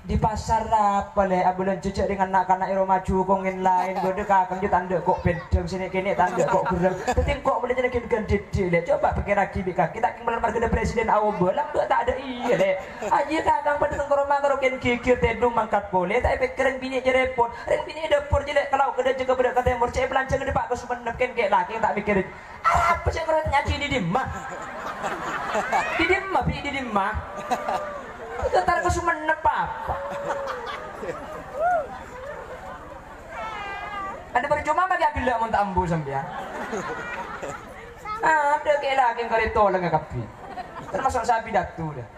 Speaker 2: di pasar apa le abulan cecek dengan anak-anak iro maju kongin lain gede kakang dia tanda kok pedang sini kini tanda kok gerang tapi kok boleh jadi kan dede le coba pikir lagi kita melamar ke presiden awal belam tak ada iya le aja kakang pada tengkoroma kerokin kikir tedung mangkat boleh tapi pikiran bini aja repot ren bini dapur jelek kalau kena juga pada kata mur cek belancang gede pak kesumen ken kayak laki tak mikirin apa sih keren nyaki di dimah di dimah Ketar kesumenep apa? Ada percuma bagi aku lah mau ambu sampean. Ada kayak lagi kali tolong kapi. Termasuk sapi datu dah.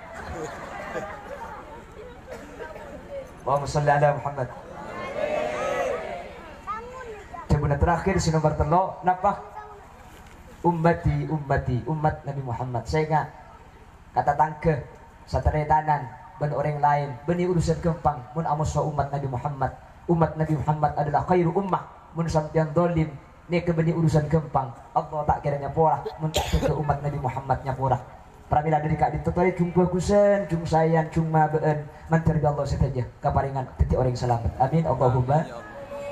Speaker 2: Allahumma sholli ala Muhammad. Coba terakhir si nomor telo napa? Umat Nabi Muhammad. Saya enggak kata tangke satria tanan ben orang lain beni urusan kempang mun amuswa umat Nabi Muhammad adalah khairu ummah mun sampean dolim ni ke beni urusan kempang Allah tak kiranya porah mun tak ke umat Nabi Muhammadnya porah pramila dari kak dituturi jumpa kusen jum sayan jum mabeen mantar Allah saja kaparingan titik orang selamat amin Allahumma.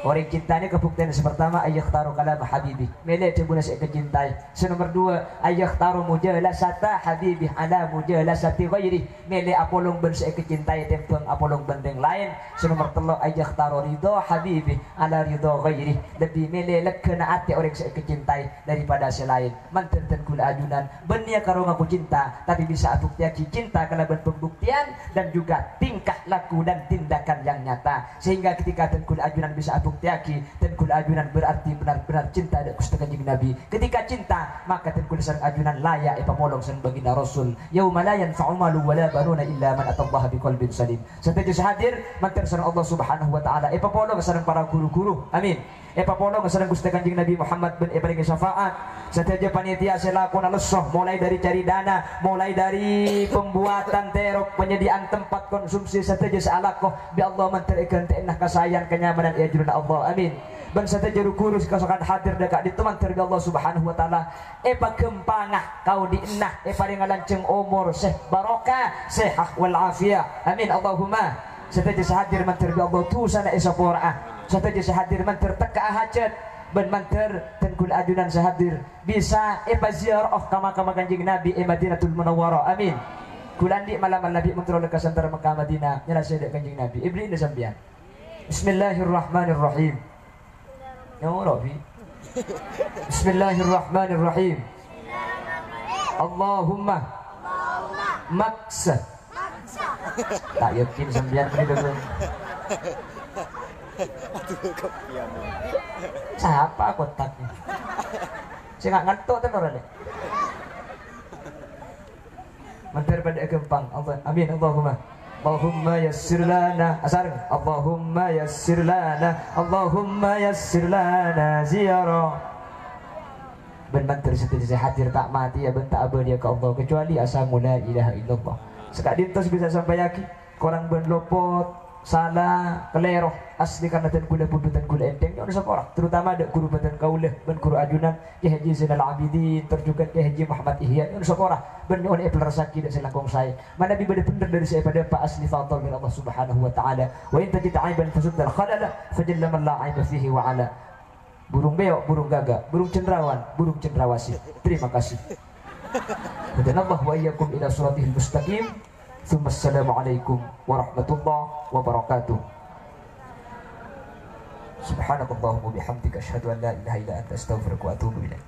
Speaker 2: Orang cinta ini kebuktian pertama ayah taruh kalam habibi mele cebuna saya kecintai nomor dua ayah taruh mujalasata habibi ala mujalasati ghairi mele apolong ben saya kecintai tempeng apolong bendeng lain nomor telu ayah taruh ridho habibi ala ridho ghairi lebih mele lekena ati orang saya kecintai daripada selain manten kula ajunan benia karo ngaku cinta tapi bisa buktiaki cinta kala ben pembuktian dan juga tingkah laku dan tindakan yang nyata sehingga ketika kula ajunan bisa buktiaki dan kul ajunan berarti benar-benar cinta ada kusta kanjeng Nabi ketika cinta maka dan kul sang ajunan layak ipamolong sang baginda Rasul yauma la yanfa'u malu wala banuna illa man atallaha biqalbin salim santai hadir mantar sareng Allah Subhanahu wa taala ipamolong sareng para guru-guru amin ipamolong sareng kusta kanjeng Nabi Muhammad ben ibaring syafaat santai panitia selakon alusoh mulai dari cari dana mulai dari pembuatan terok penyediaan tempat konsumsi santai alakoh bi Allah mantar ikan tenah kasayan kenyamanan ya juruna Allah amin bangsa tajaru kurus kasokan hadir dekat di teman terbi Allah Subhanahu wa taala epa kempangah kau dienah epa ngalanceng umur seh barokah sehat wal afiyah amin Allahumma setaja hadir man terbi Allah tu sana esapora setaja hadir man terteka hajat ben manter dan kul ajunan sahadir bisa epa ziarah kama kanjeng Nabi Madinatul Munawwarah amin kulandi malam Nabi menterol ke antara Mekah Madinah nyala sedek kanjeng Nabi ibri ini sampean Bismillahirrahmanirrahim. Ya Rabbi. Bismillahirrahmanirrahim. Allahumma maksa. Tak yakin sampean ini dulu. Siapa kotaknya? Saya nggak ngantuk kan orangnya. Mantar pada gempang. Amin Allahumma. Allahumma yassir lana asareng Allahumma yassir lana ziyarah ben mantar setia hadir tak mati ya ben tak abadi ke Allah kecuali asamu la ilaha illallah sekak dintos bisa sampai yakin korang ben lopot salah keleroh asli karena dan kula pundutan kula enteng ya sekolah terutama ada guru badan kaulah ben guru ajunan Ki Haji Zainal Abidin terjugat Ki Haji Muhammad Ihya ya sekolah ben on epler saki dak selangkong saya mana bi bade bener dari saya pada Pak asli fadl min Allah Subhanahu wa taala wa in tajid aiban fasudda al-khalala fajalla man la aiba fihi wa ala burung beok burung gagak burung cendrawan burung cendrawasih terima kasih dan Allah wa iyyakum ila siratil mustaqim. Assalamualaikum warahmatullahi wabarakatuh. Subhanakallahumma bihamdika asyhadu an la ilaha illa anta astaghfiruka wa atubu ilaik.